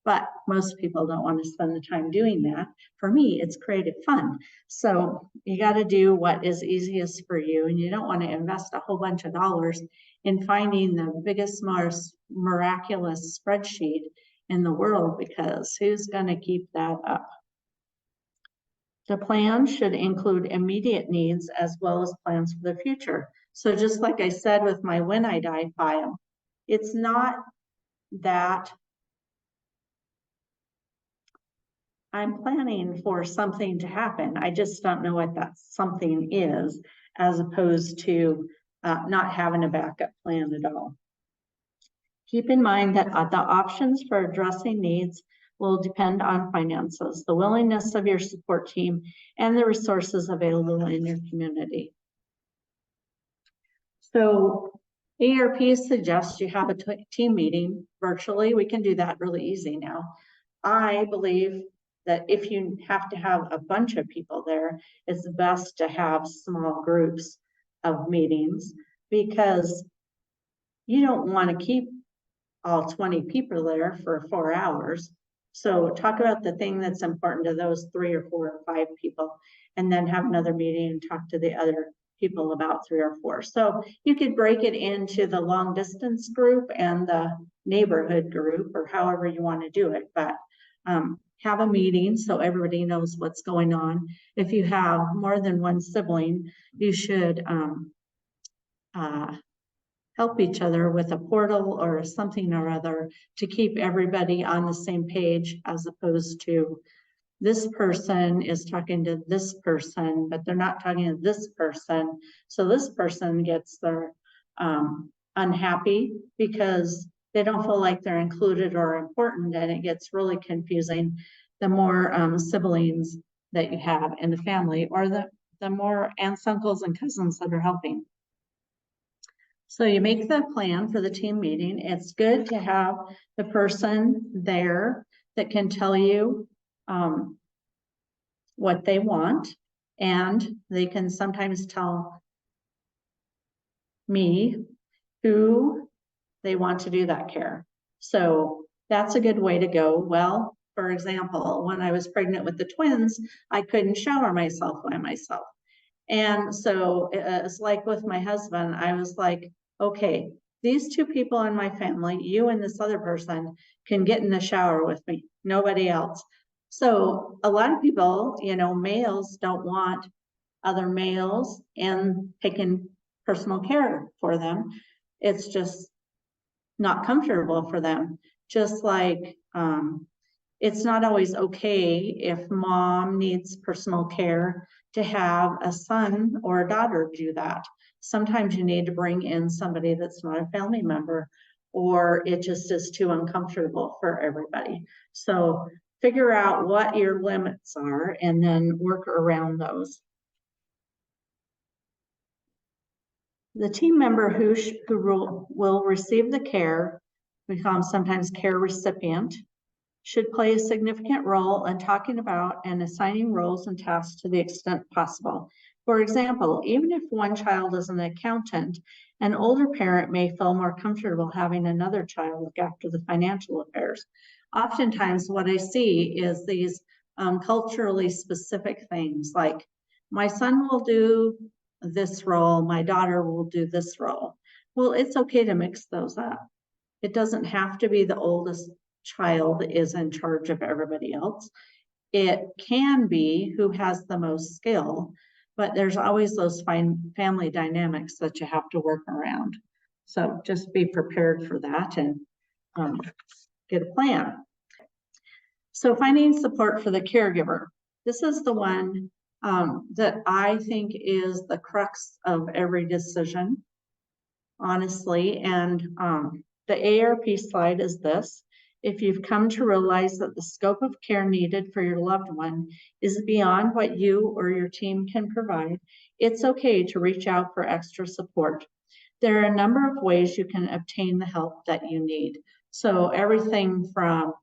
But most people don't want to spend the time doing that. For me, it's creative fun. So you got to do what is easiest for you, and you don't want to invest a whole bunch of dollars in finding the biggest, most miraculous spreadsheet in the world, because who's going to keep that up? The plan should include immediate needs as well as plans for the future. So just like I said with my when I die file, it's not that I'm planning for something to happen. I just don't know what that something is, as opposed to not having a backup plan at all. Keep in mind that the options for addressing needs will depend on finances, the willingness of your support team, and the resources available in your community. So AARP suggests you have a team meeting virtually. We can do that really easy now. I believe that if you have to have a bunch of people there, it's best to have small groups of meetings, because you don't want to keep all 20 people there for 4 hours. So talk about the thing that's important to those 3 or 4 or 5 people, and then have another meeting and talk to the other people about 3 or 4. So you could break it into the long distance group and the neighborhood group, or however you want to do it, but have a meeting so everybody knows what's going on. If you have more than one sibling, you should help each other with a portal or something or other to keep everybody on the same page, as opposed to this person is talking to this person, but they're not talking to this person. So this person gets their unhappy because they don't feel like they're included or important, and it gets really confusing the more siblings that you have in the family, or the more aunts, uncles, and cousins that are helping. So you make the plan for the team meeting. It's good to have the person there that can tell you what they want, and they can sometimes tell me who they want to do that care. So that's a good way to go. Well, for example, when I was pregnant with the twins, I couldn't shower myself by myself. And so it's like with my husband, I was like, okay, these 2 people in my family, you and this other person, can get in the shower with me, nobody else. So a lot of people, males don't want other males and taking personal care for them. It's just not comfortable for them. Just like it's not always okay if mom needs personal care to have a son or a daughter do that. Sometimes you need to bring in somebody that's not a family member, or it just is too uncomfortable for everybody. So figure out what your limits are and then work around those. The team member who will receive the care, we call them sometimes care recipient, should play a significant role in talking about and assigning roles and tasks to the extent possible. For example, even if one child is an accountant, an older parent may feel more comfortable having another child look after the financial affairs. Oftentimes what I see is these culturally specific things, like my son will do this role, my daughter will do this role. Well, it's okay to mix those up. It doesn't have to be the oldest child is in charge of everybody else. It can be who has the most skill, but there's always those family dynamics that you have to work around. So just be prepared for that and get a plan. So finding support for the caregiver. This is the one that I think is the crux of every decision, honestly. And the AARP slide is this. If you've come to realize that the scope of care needed for your loved one is beyond what you or your team can provide, it's okay to reach out for extra support. There are a number of ways you can obtain the help that you need. So everything from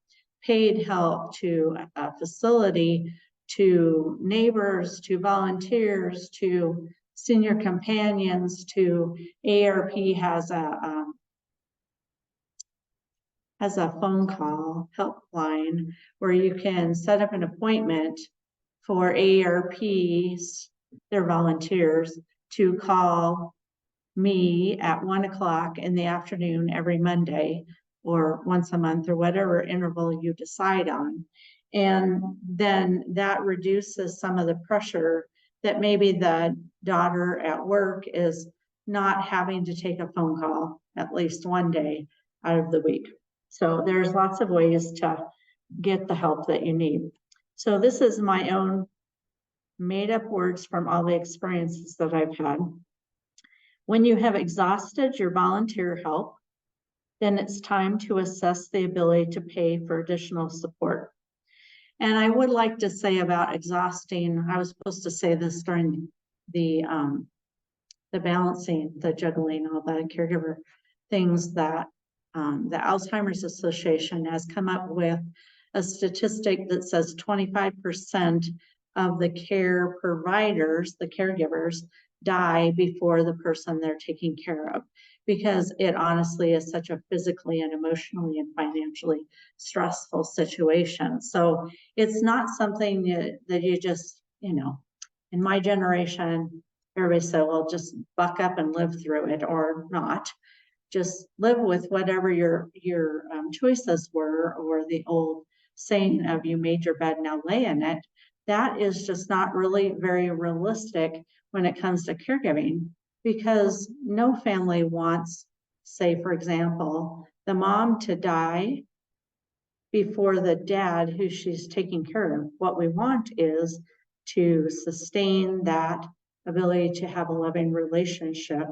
paid help to a facility, to neighbors, to volunteers, to senior companions, to AARP has a phone call helpline where you can set up an appointment for AARPs, their volunteers, to call me at 1 o'clock in the afternoon every Monday, or once a month, or whatever interval you decide on. And then that reduces some of the pressure that maybe the daughter at work is not having to take a phone call at least one day out of the week. So there's lots of ways to get the help that you need. So this is my own made up words from all the experiences that I've had. When you have exhausted your volunteer help, then it's time to assess the ability to pay for additional support. And I would like to say about exhausting, I was supposed to say this during the balancing, the juggling, all the caregiver things that the Alzheimer's Association has come up with a statistic that says 25% of the care providers, the caregivers, die before the person they're taking care of, because it honestly is such a physically and emotionally and financially stressful situation. So it's not something that you just, you know, in my generation, everybody said, well, just buck up and live through it, or not. Just live with whatever your choices were, or the old saying of you made your bed, now lay in it. That is just not really very realistic when it comes to caregiving, because no family wants, say, for example, the mom to die before the dad who she's taking care of. What we want is to sustain that ability to have a loving relationship,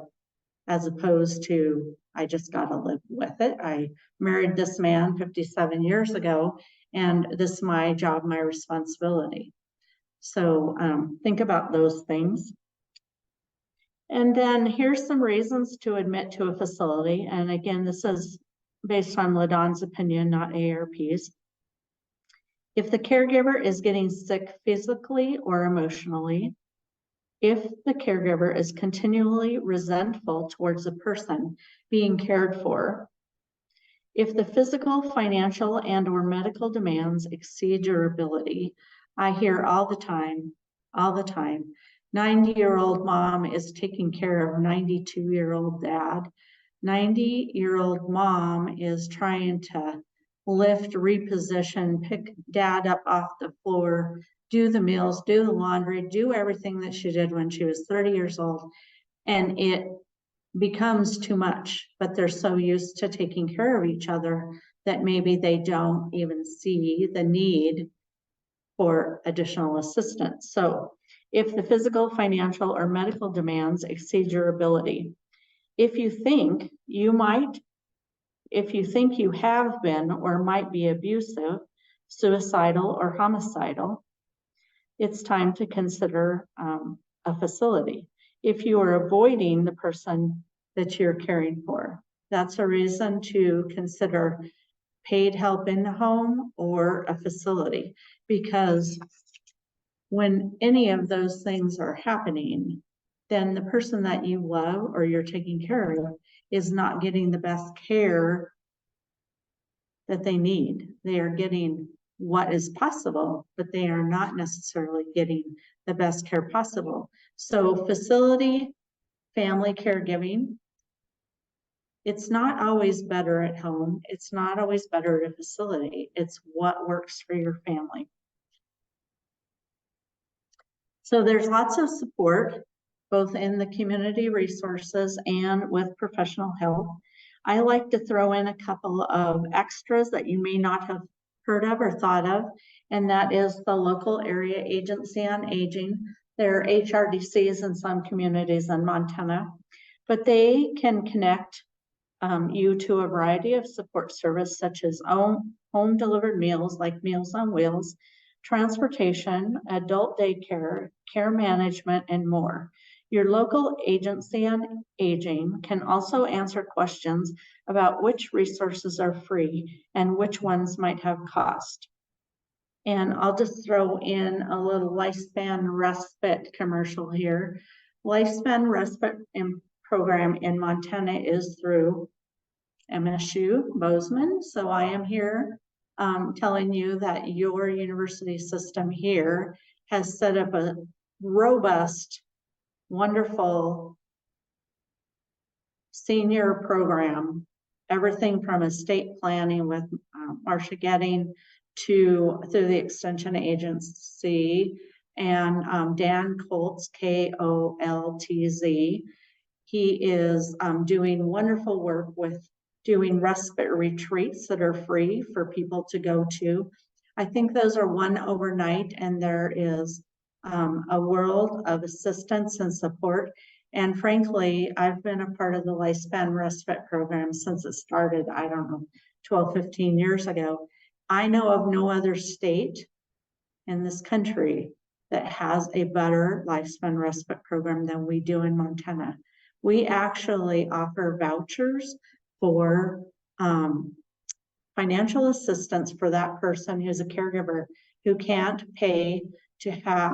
as opposed to, I just got to live with it. I married this man 57 years ago, and this is my job, my responsibility. So think about those things. And then here's some reasons to admit to a facility. And again, this is based on LaDawn's opinion, not AARP's. If the caregiver is getting sick physically or emotionally, if the caregiver is continually resentful towards the person being cared for, if the physical, financial, and/or medical demands exceed your ability. I hear all the time, 90-year-old mom is taking care of 92-year-old dad. 90-year-old mom is trying to lift, reposition, pick dad up off the floor, do the meals, do the laundry, do everything that she did when she was 30 years old. And it becomes too much, but they're so used to taking care of each other that maybe they don't even see the need for additional assistance. So if the physical, financial, or medical demands exceed your ability, if you think you have been or might be abusive, suicidal, or homicidal, it's time to consider a facility. If you are avoiding the person that you're caring for, that's a reason to consider paid help in the home or a facility, because when any of those things are happening, then the person that you love or you're taking care of is not getting the best care that they need. They are getting what is possible, but they are not necessarily getting the best care possible. So facility, family caregiving, it's not always better at home. It's not always better at a facility. It's what works for your family. So there's lots of support, both in the community resources and with professional help. I like to throw in a couple of extras that you may not have heard of or thought of, and that is the local area agency on aging. There are HRDCs in some communities in Montana, but they can connect you to a variety of support service, such as home delivered meals like Meals on Wheels, transportation, adult daycare, care management, and more. Your local agency on aging can also answer questions about which resources are free and which ones might have cost. And I'll just throw in a little lifespan respite commercial here. Lifespan respite program in Montana is through MSU Bozeman. So I am here telling you that your university system here has set up a robust, wonderful senior program, everything from estate planning with Marcia Getting through the extension agency, and Dan Koltz, Koltz. He is doing wonderful work with doing respite retreats that are free for people to go to. I think those are one overnight, and there is a world of assistance and support. And frankly, I've been a part of the lifespan respite program since it started, I don't know, 12, 15 years ago. I know of no other state in this country that has a better lifespan respite program than we do in Montana. We actually offer vouchers for financial assistance for that person who's a caregiver who can't pay to have,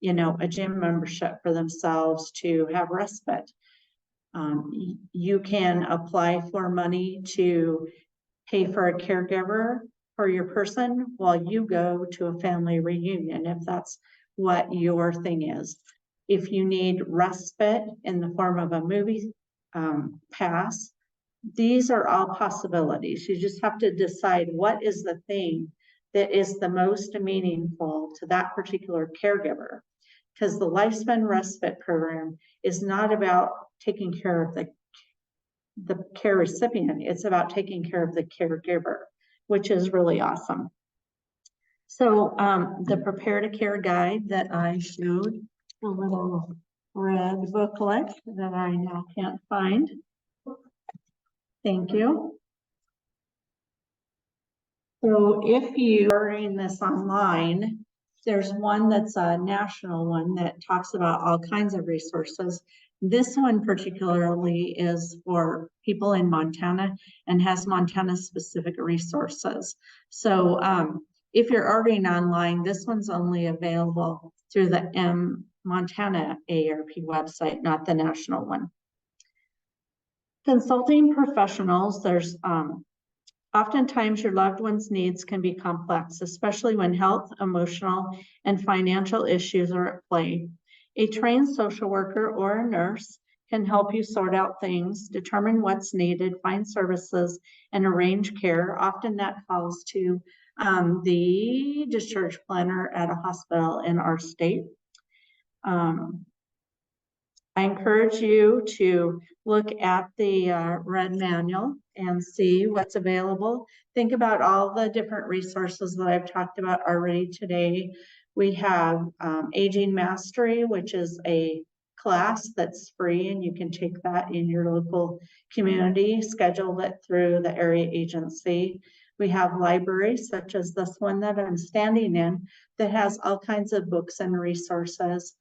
you know, a gym membership for themselves to have respite. You can apply for money to pay for a caregiver for your person while you go to a family reunion, if that's what your thing is. If you need respite in the form of a movie pass, these are all possibilities. You just have to decide what is the thing that is the most meaningful to that particular caregiver. Because the lifespan respite program is not about taking care of the care recipient, it's about taking care of the caregiver, which is really awesome. So the Prepare to Care guide that I showed, a little red booklet that I now can't find. Thank you. So if you are reading this online, there's one that's a national one that talks about all kinds of resources. This one particularly is for people in Montana and has Montana specific resources. So if you're ordering online, this one's only available through the Montana AARP website, not the national one. Consulting professionals, there's oftentimes your loved one's needs can be complex, especially when health, emotional, and financial issues are at play. A trained social worker or a nurse can help you sort out things, determine what's needed, find services, and arrange care. Often that falls to the discharge planner at a hospital in our state. I encourage you to look at the red manual and see what's available. Think about all the different resources that I've talked about already today. We have Aging Mastery, which is a class that's free, and you can take that in your local community, schedule it through the area agency. We have libraries such as this one that I'm standing in that has all kinds of books and resources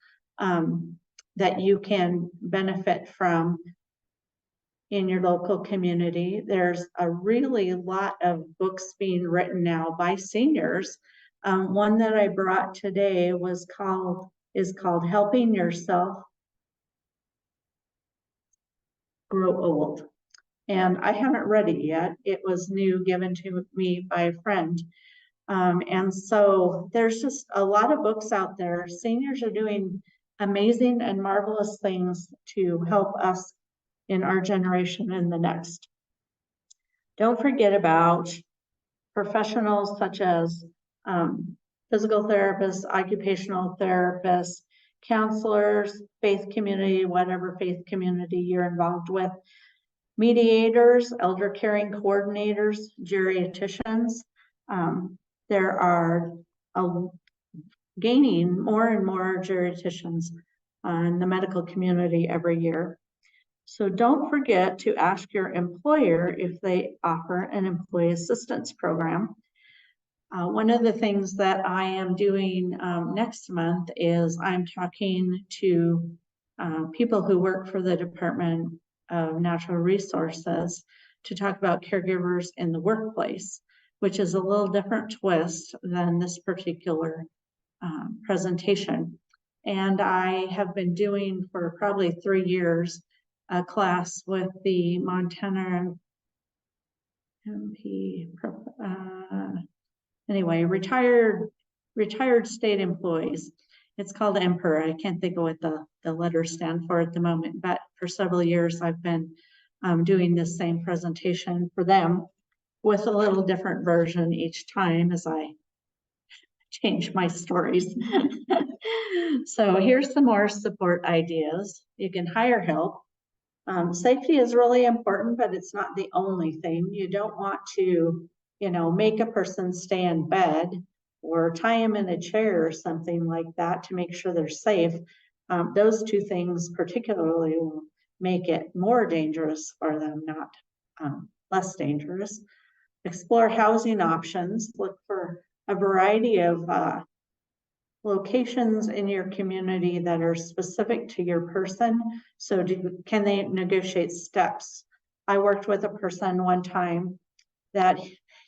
that you can benefit from in your local community. There's a really lot of books being written now by seniors. One that I brought today is called Helping Yourself Grow Old. And I haven't read it yet. It was new, given to me by a friend. And so there's just a lot of books out there. Seniors are doing amazing and marvelous things to help us in our generation and the next. Don't forget about professionals such as physical therapists, occupational therapists, counselors, faith community, whatever faith community you're involved with, mediators, elder caring coordinators, geriatricians. There are gaining more and more geriatricians in the medical community every year. So don't forget to ask your employer if they offer an employee assistance program. One of the things that I am doing next month is I'm talking to people who work for the Department of Natural Resources to talk about caregivers in the workplace, which is a little different twist than this particular presentation. And I have been doing for probably 3 years a class with the Montana MP, anyway, retired state employees. It's called Emperor. I can't think of what the letters stand for at the moment, but for several years I've been doing this same presentation for them. with a little different version each time as I change my stories. So here's some more support ideas. You can hire help. Safety is really important, but it's not the only thing. You don't want to, make a person stay in bed or tie them in a chair or something like that to make sure they're safe. Those two things particularly will make it more dangerous for them, not less dangerous. Explore housing options. Look for a variety of locations in your community that are specific to your person. So can they negotiate steps? I worked with a person one time that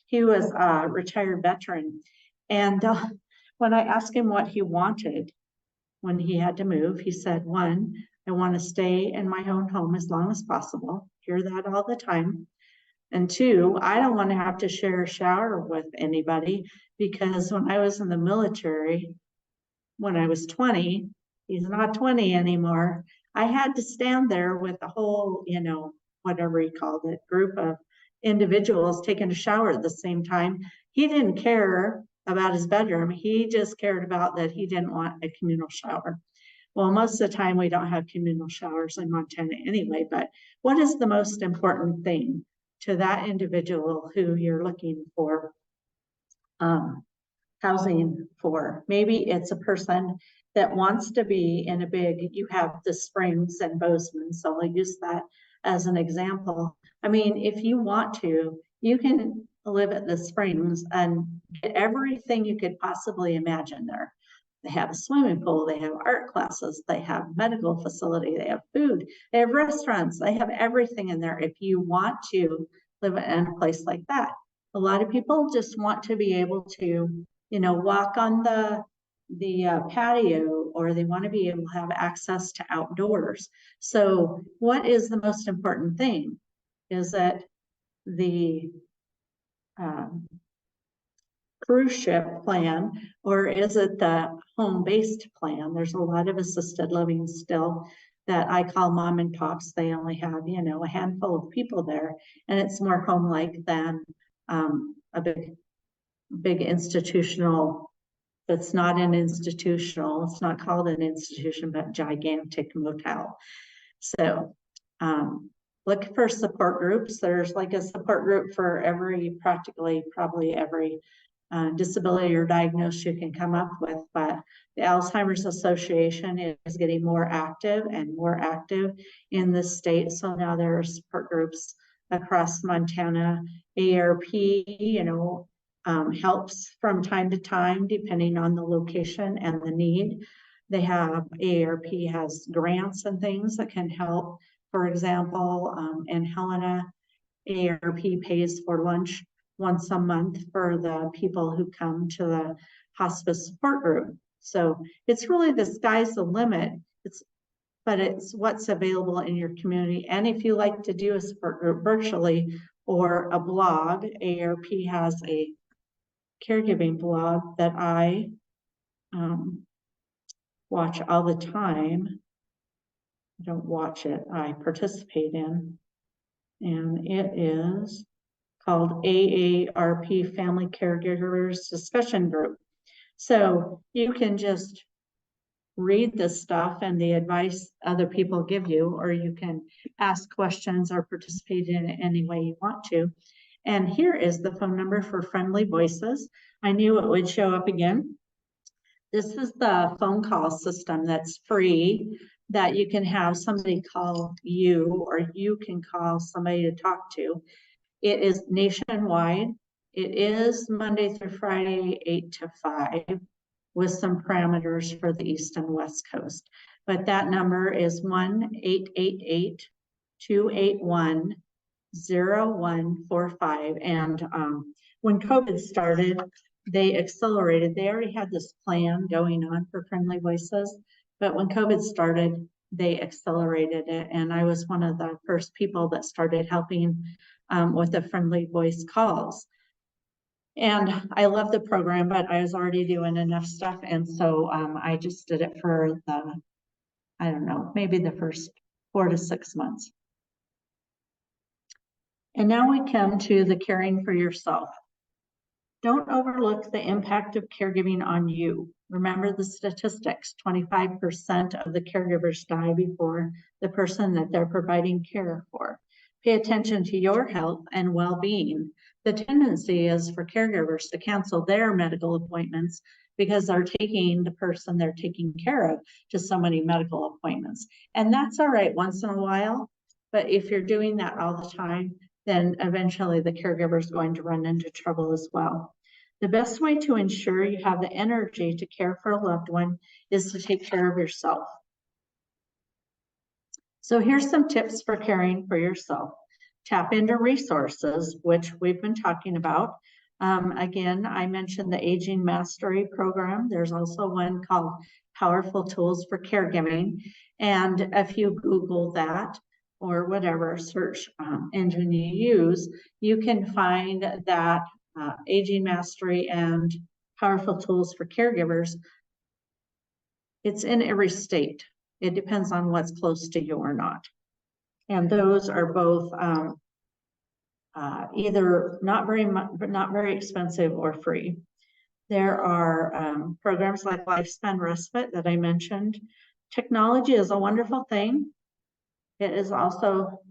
he was a retired veteran. And when I asked him what he wanted when he had to move, he said, one, I want to stay in my own home as long as possible. Hear that all the time. And two, I don't want to have to share a shower with anybody, because when I was in the military, when I was 20, he's not 20 anymore. I had to stand there with a whole, whatever he called it, group of individuals taking a shower at the same time. He didn't care about his bedroom. He just cared about that he didn't want a communal shower. Well, most of the time we don't have communal showers in Montana anyway, but what is the most important thing to that individual who you're looking for housing for? Maybe it's a person that wants to be in a big, you have the Springs and Bozeman, so I'll use that as an example. I mean, if you want to, you can live at the Springs and get everything you could possibly imagine there. They have a swimming pool, they have art classes, they have medical facility, they have food, they have restaurants, they have everything in there if you want to live in a place like that. A lot of people just want to be able to, walk on the patio, or they want to be able to have access to outdoors. So what is the most important thing? Is it the cruise ship plan, or is it the home-based plan? There's a lot of assisted living still that I call mom and pops. They only have, a handful of people there, and it's more home-like than a big institutional. That's not an institutional. It's not called an institution, but gigantic motel. So look for support groups. There's like a support group for probably every disability or diagnosis you can come up with, but the Alzheimer's Association is getting more active and more active in the state. So now there are support groups across Montana. AARP, helps from time to time, depending on the location and the need. They have, AARP has grants and things that can help. For example, in Helena, AARP pays for lunch once a month for the people who come to the hospice support group. So it's really, the sky's the limit. But it's what's available in your community. And if you like to do a support group virtually or a blog, AARP has a caregiving blog that I watch all the time. I don't watch it, I participate in. And it is called AARP Family Caregivers Discussion Group. So you can just read the stuff and the advice other people give you, or you can ask questions or participate in it any way you want to. And here is the phone number for Friendly Voices. I knew it would show up again. This is the phone call system that's free, that you can have somebody call you, or you can call somebody to talk to. It is nationwide. It is Monday through Friday, 8 to 5, with some parameters for the East and West Coast. But that number is 1-888-281-0145. And when COVID started, they accelerated. They already had this plan going on for Friendly Voices, but when COVID started, they accelerated it. And I was one of the first people that started helping with the Friendly Voice calls. And I love the program, but I was already doing enough stuff. And so I just did it for I don't know, maybe the first 4 to 6 months. And now we come to the caring for yourself. Don't overlook the impact of caregiving on you. Remember the statistics, 25% of the caregivers die before the person that they're providing care for. Pay attention to your health and well-being. The tendency is for caregivers to cancel their medical appointments because they're taking the person they're taking care of to so many medical appointments. And that's all right once in a while, but if you're doing that all the time, then eventually the caregiver is going to run into trouble as well. The best way to ensure you have the energy to care for a loved one is to take care of yourself. So here's some tips for caring for yourself. Tap into resources, which we've been talking about. Again, I mentioned the Aging Mastery Program. There's also one called Powerful Tools for Caregiving. And if you Google that, or whatever search engine you use, you can find that Aging Mastery and Powerful Tools for Caregivers. It's in every state. It depends on what's close to you or not. And those are both either not very expensive or free. There are programs like Lifespan Respite that I mentioned. Technology is a wonderful thing. It is also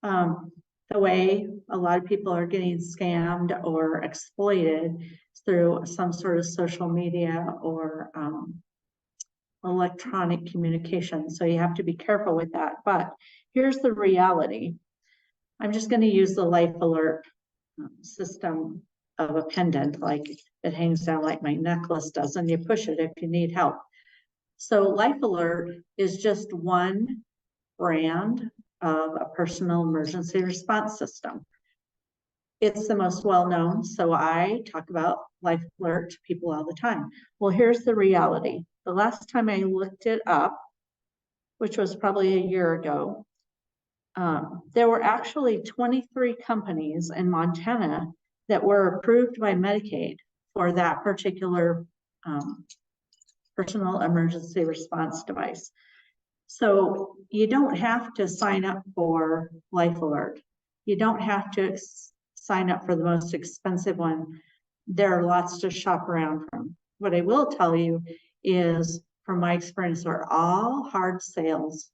the way a lot of people are getting scammed or exploited through some sort of social media or electronic communication. So you have to be careful with that. But here's the reality. I'm just going to use the Life Alert system of a pendant, like it hangs down like my necklace does, and you push it if you need help. So Life Alert is just one brand of a personal emergency response system. It's the most well-known, so I talk about Life Alert to people all the time. Well, here's the reality. The last time I looked it up, which was probably a year ago, there were actually 23 companies in Montana that were approved by Medicaid for that particular personal emergency response device. So you don't have to sign up for Life Alert. You don't have to sign up for the most expensive one. There are lots to shop around from. What I will tell you is, from my experience, they're all hard sales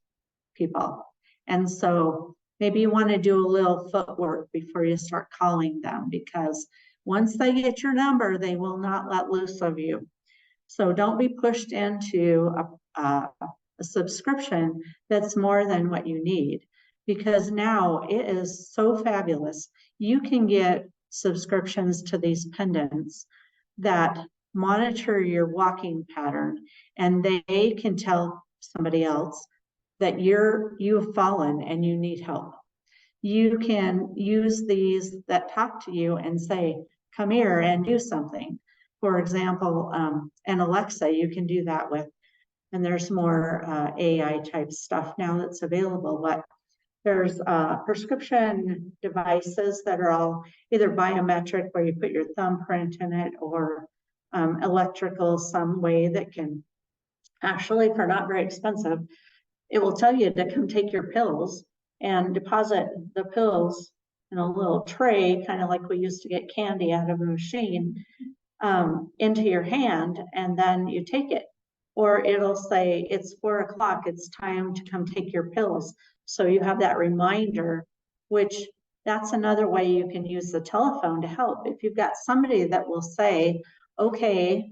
people. And so maybe you want to do a little footwork before you start calling them, because once they get your number, they will not let loose of you. So don't be pushed into a subscription that's more than what you need, because now it is so fabulous. You can get subscriptions to these pendants that monitor your walking pattern, and they can tell somebody else that you've fallen and you need help. You can use these that talk to you and say, come here and do something. For example, an Alexa, you can do that with. And there's more AI type stuff now that's available, but there's prescription devices that are all either biometric, where you put your thumbprint in it, or electrical some way that can actually, for not very expensive, it will tell you to come take your pills and deposit the pills in a little tray, kind of like we used to get candy out of a machine, into your hand, and then you take it. Or it'll say, it's 4 o'clock, it's time to come take your pills. So you have that reminder, which that's another way you can use the telephone to help. If you've got somebody that will say, okay,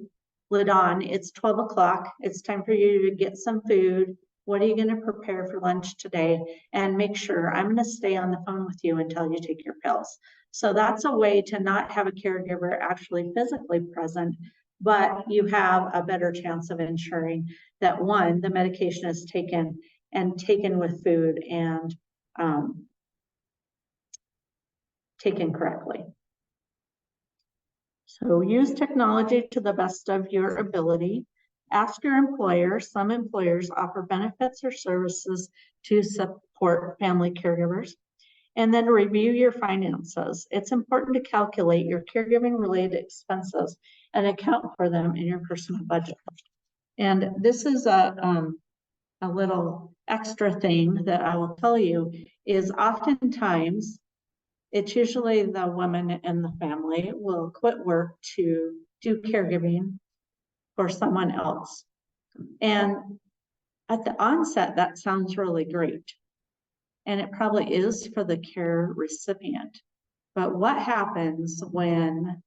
LaDawn, it's 12 o'clock, it's time for you to get some food. What are you going to prepare for lunch today? And make sure I'm going to stay on the phone with you until you take your pills. So that's a way to not have a caregiver actually physically present, but you have a better chance of ensuring that, one, the medication is taken with food and taken correctly. So use technology to the best of your ability. Ask your employer. Some employers offer benefits or services to support family caregivers. And then review your finances. It's important to calculate your caregiving related expenses and account for them in your personal budget. And this is a little extra thing that I will tell you is, oftentimes it's usually the woman in the family will quit work to do caregiving for someone else. And at the onset, that sounds really great. And it probably is for the care recipient. But what happens when,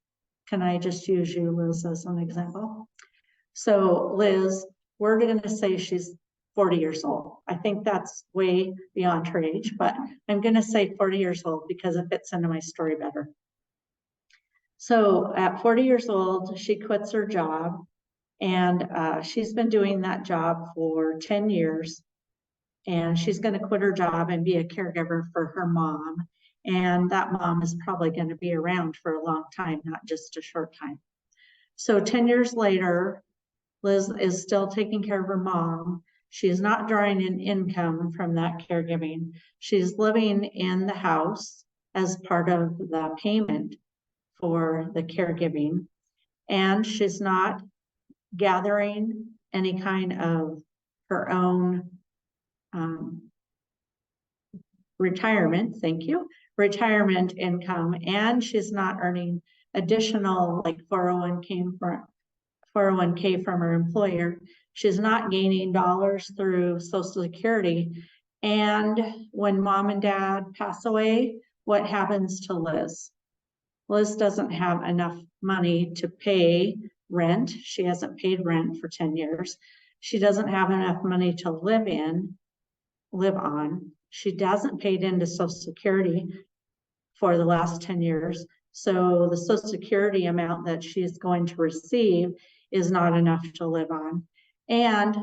can I just use you, Liz, as an example? So Liz, we're going to say she's 40 years old. I think that's way beyond her age, but I'm going to say 40 years old because it fits into my story better. So at 40 years old, she quits her job, and she's been doing that job for 10 years. And she's going to quit her job and be a caregiver for her mom. And that mom is probably going to be around for a long time, not just a short time. So 10 years later, Liz is still taking care of her mom. She's not drawing an income from that caregiving. She's living in the house as part of the payment for the caregiving. And she's not gathering any kind of her own retirement, thank you, retirement income, and she's not earning additional like 401k from her employer. She's not gaining dollars through Social Security. And when mom and dad pass away, what happens to Liz? Liz doesn't have enough money to pay rent. She hasn't paid rent for 10 years. She doesn't have enough money to live on. She doesn't paid into Social Security for the last 10 years. So the Social Security amount that she's going to receive is not enough to live on. And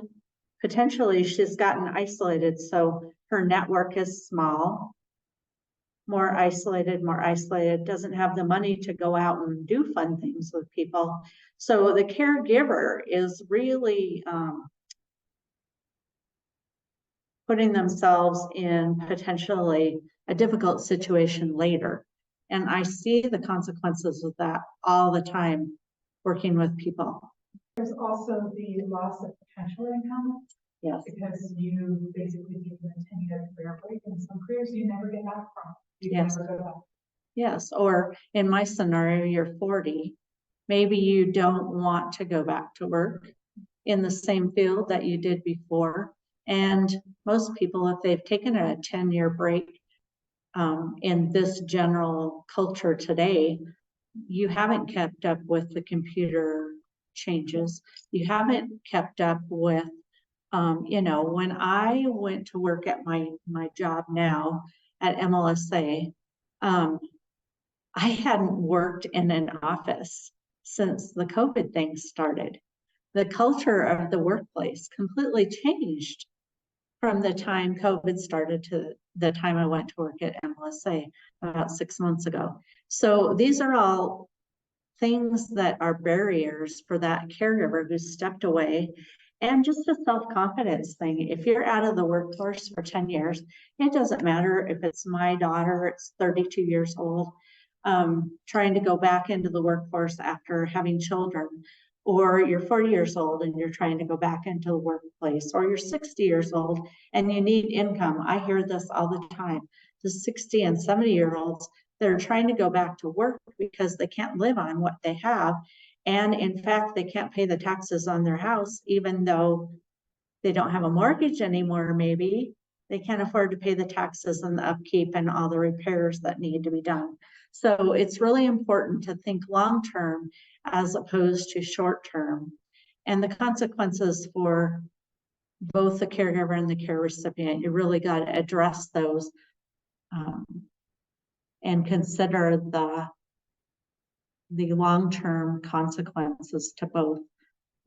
potentially she's gotten isolated. So her network is small, more isolated, doesn't have the money to go out and do fun things with people. So the caregiver is really putting themselves in potentially a difficult situation later. And I see the consequences of that all the time working with people. There's also the loss of potential income. Yes. Because you basically give them a 10-year career break, and some careers you never get back from. Yes. Yes. Or in my scenario, you're 40. Maybe you don't want to go back to work in the same field that you did before. And most people, if they've taken a 10-year break in this general culture today, you haven't kept up with the computer changes. You haven't kept up with, you know, when I went to work at my job now at MLSA, I hadn't worked in an office since the COVID thing started. The culture of the workplace completely changed from the time COVID started to the time I went to work at MLSA about 6 months ago. So these are all things that are barriers for that caregiver who stepped away. And just a self-confidence thing. If you're out of the workforce for 10 years, it doesn't matter if it's my daughter, it's 32 years old, trying to go back into the workforce after having children, or you're 40 years old and you're trying to go back into the workplace, or you're 60 years old and you need income. I hear this all the time. The 60 and 70-year-olds that are trying to go back to work because they can't live on what they have. And in fact, they can't pay the taxes on their house, even though they don't have a mortgage anymore, maybe. They can't afford to pay the taxes and the upkeep and all the repairs that need to be done. So it's really important to think long-term as opposed to short-term. And the consequences for both the caregiver and the care recipient, you really got to address those and consider the long-term consequences to both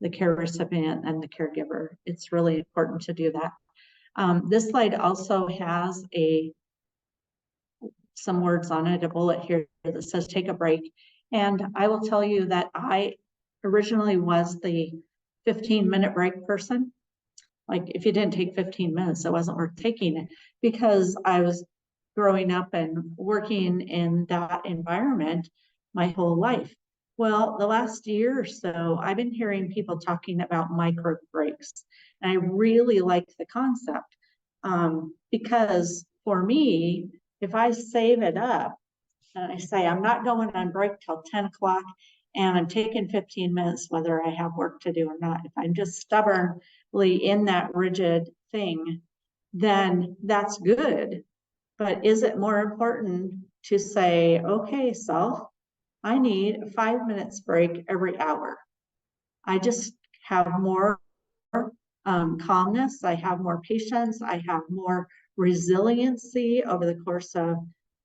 the care recipient and the caregiver. It's really important to do that. This slide also has some words on it, a bullet here that says take a break. And I will tell you that I originally was the 15-minute break person. Like if you didn't take 15 minutes, it wasn't worth taking it, because I was growing up and working in that environment my whole life. Well, the last year or so, I've been hearing people talking about micro breaks. And I really like the concept because for me, if I save it up And I say, I'm not going on break till 10 o'clock and I'm taking 15 minutes, whether I have work to do or not. If I'm just stubbornly in that rigid thing, then that's good. But is it more important to say, okay, self, I need a 5 minutes break every hour. I just have more calmness. I have more patience. I have more resiliency over the course of,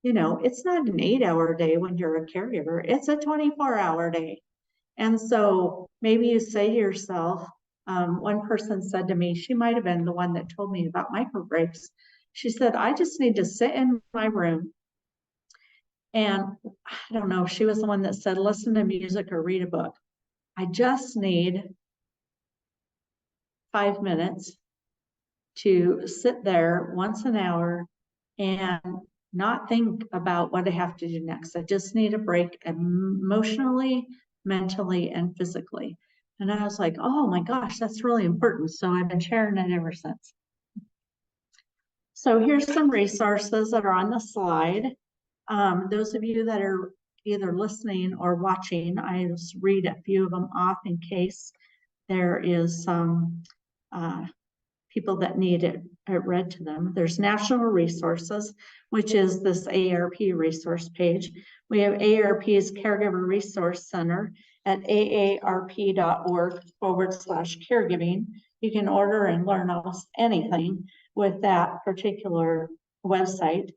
it's not an 8-hour day when you're a caregiver, it's a 24-hour day. And so maybe you say to yourself, one person said to me, she might have been the one that told me about micro breaks. She said, I just need to sit in my room. And I don't know, she was the one that said, listen to music or read a book. I just need 5 minutes to sit there once an hour and not think about what I have to do next. I just need a break emotionally, mentally, and physically. And I was like, oh my gosh, that's really important. So I've been sharing it ever since. So here's some resources that are on the slide. Those of you that are either listening or watching, I just read a few of them off in case there is some people that need it read to them. There's national resources, which is this AARP resource page. We have AARP's Caregiver Resource Center at aarp.org/caregiving. You can order and learn almost anything with that particular website,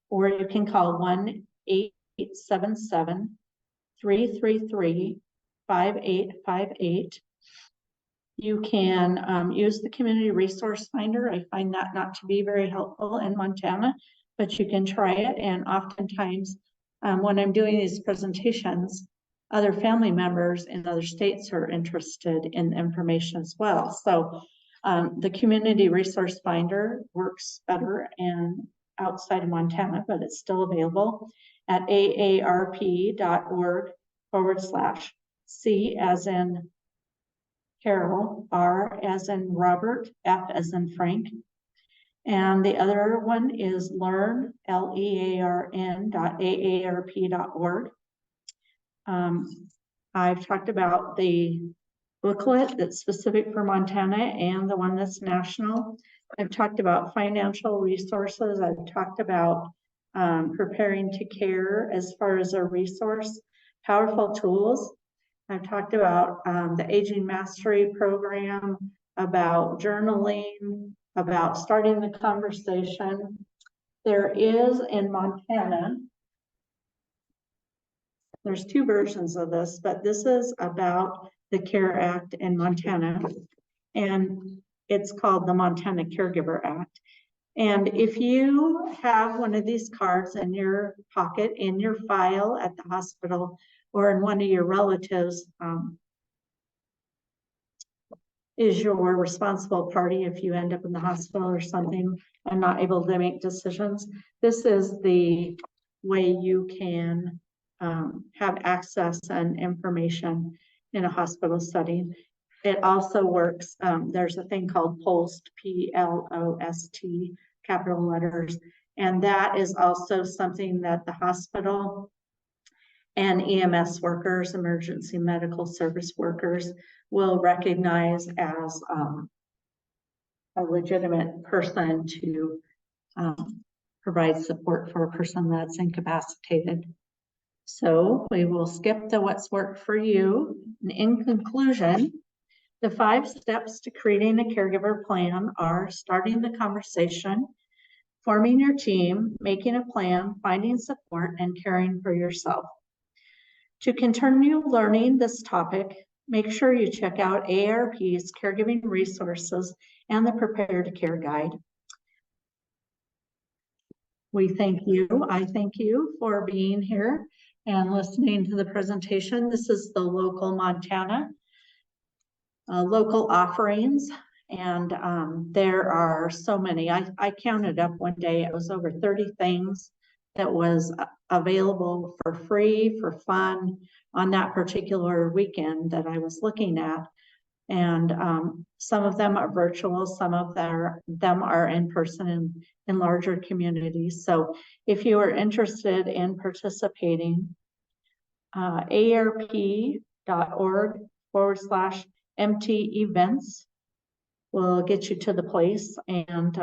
or you can call 1-877-333-5858. You can use the Community Resource Finder. I find that not to be very helpful in Montana, but you can try it. And oftentimes when I'm doing these presentations, other family members in other states are interested in information as well. So the Community Resource Finder works better and outside of Montana, but it's still available at aarp.org/C as in Carol, R as in Robert, F as in Frank. And the other one is learn, LEARN.AARP.org. I've talked about the booklet that's specific for Montana and the one that's national. I've talked about financial resources. I've talked about preparing to care as far as a resource, powerful tools. I've talked about the Aging Mastery Program, about journaling, about starting the conversation. There is in Montana, there's 2 versions of this, but this is about the CARE Act in Montana, and it's called the Montana Caregiver Act. And if you have one of these cards in your pocket, in your file at the hospital, or in one of your relatives is your responsible party if you end up in the hospital or something and not able to make decisions, this is the way you can have access and information in a hospital setting. It also works, there's a thing called POST, P-L-O-S-T, capital letters, and that is also something that the hospital and EMS workers, emergency medical service workers, will recognize as a legitimate person to provide support for a person that's incapacitated. So we will skip the what's worked for you. And in conclusion, the 5 steps to creating a caregiver plan are starting the conversation, forming your team, making a plan, finding support, and caring for yourself. To continue learning this topic, make sure you check out AARP's Caregiving Resources and the Prepare to Care Guide. We thank you. I thank you for being here and listening to the presentation. This is the local Montana, local offerings, and there are so many. I counted up one day, it was over 30 things that was available for free, for fun on that particular weekend that I was looking at. And some of them are virtual, some of them are in person in larger communities. So if you are interested in participating, AARP.org/MT events will get you to the place. And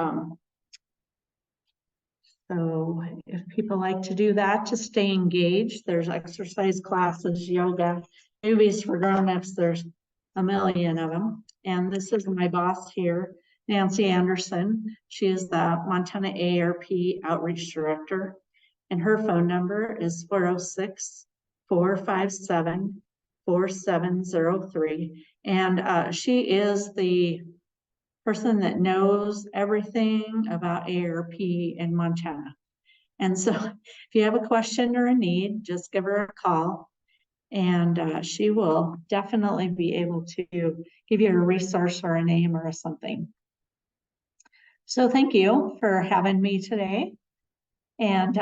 so if people like to do that to stay engaged, there's exercise classes, yoga, movies for grown-ups. There's a million of them. And this is my boss here, Nancy Anderson. She is the Montana AARP Outreach Director. And her phone number is 406-457-4703. And she is the person that knows everything about AARP in Montana. And so if you have a question or a need, just give her a call, and she will definitely be able to give you a resource or a name or something. So thank you for having me today. And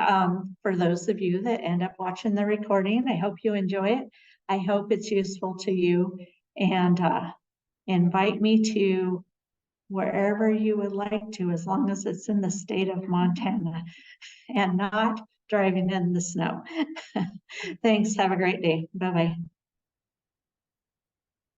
for those of you that end up watching the recording, I hope you enjoy it. I hope it's useful to you, and invite me to wherever you would like to, as long as it's in the state of Montana and not driving in the snow. Thanks. Have a great day. Bye-bye.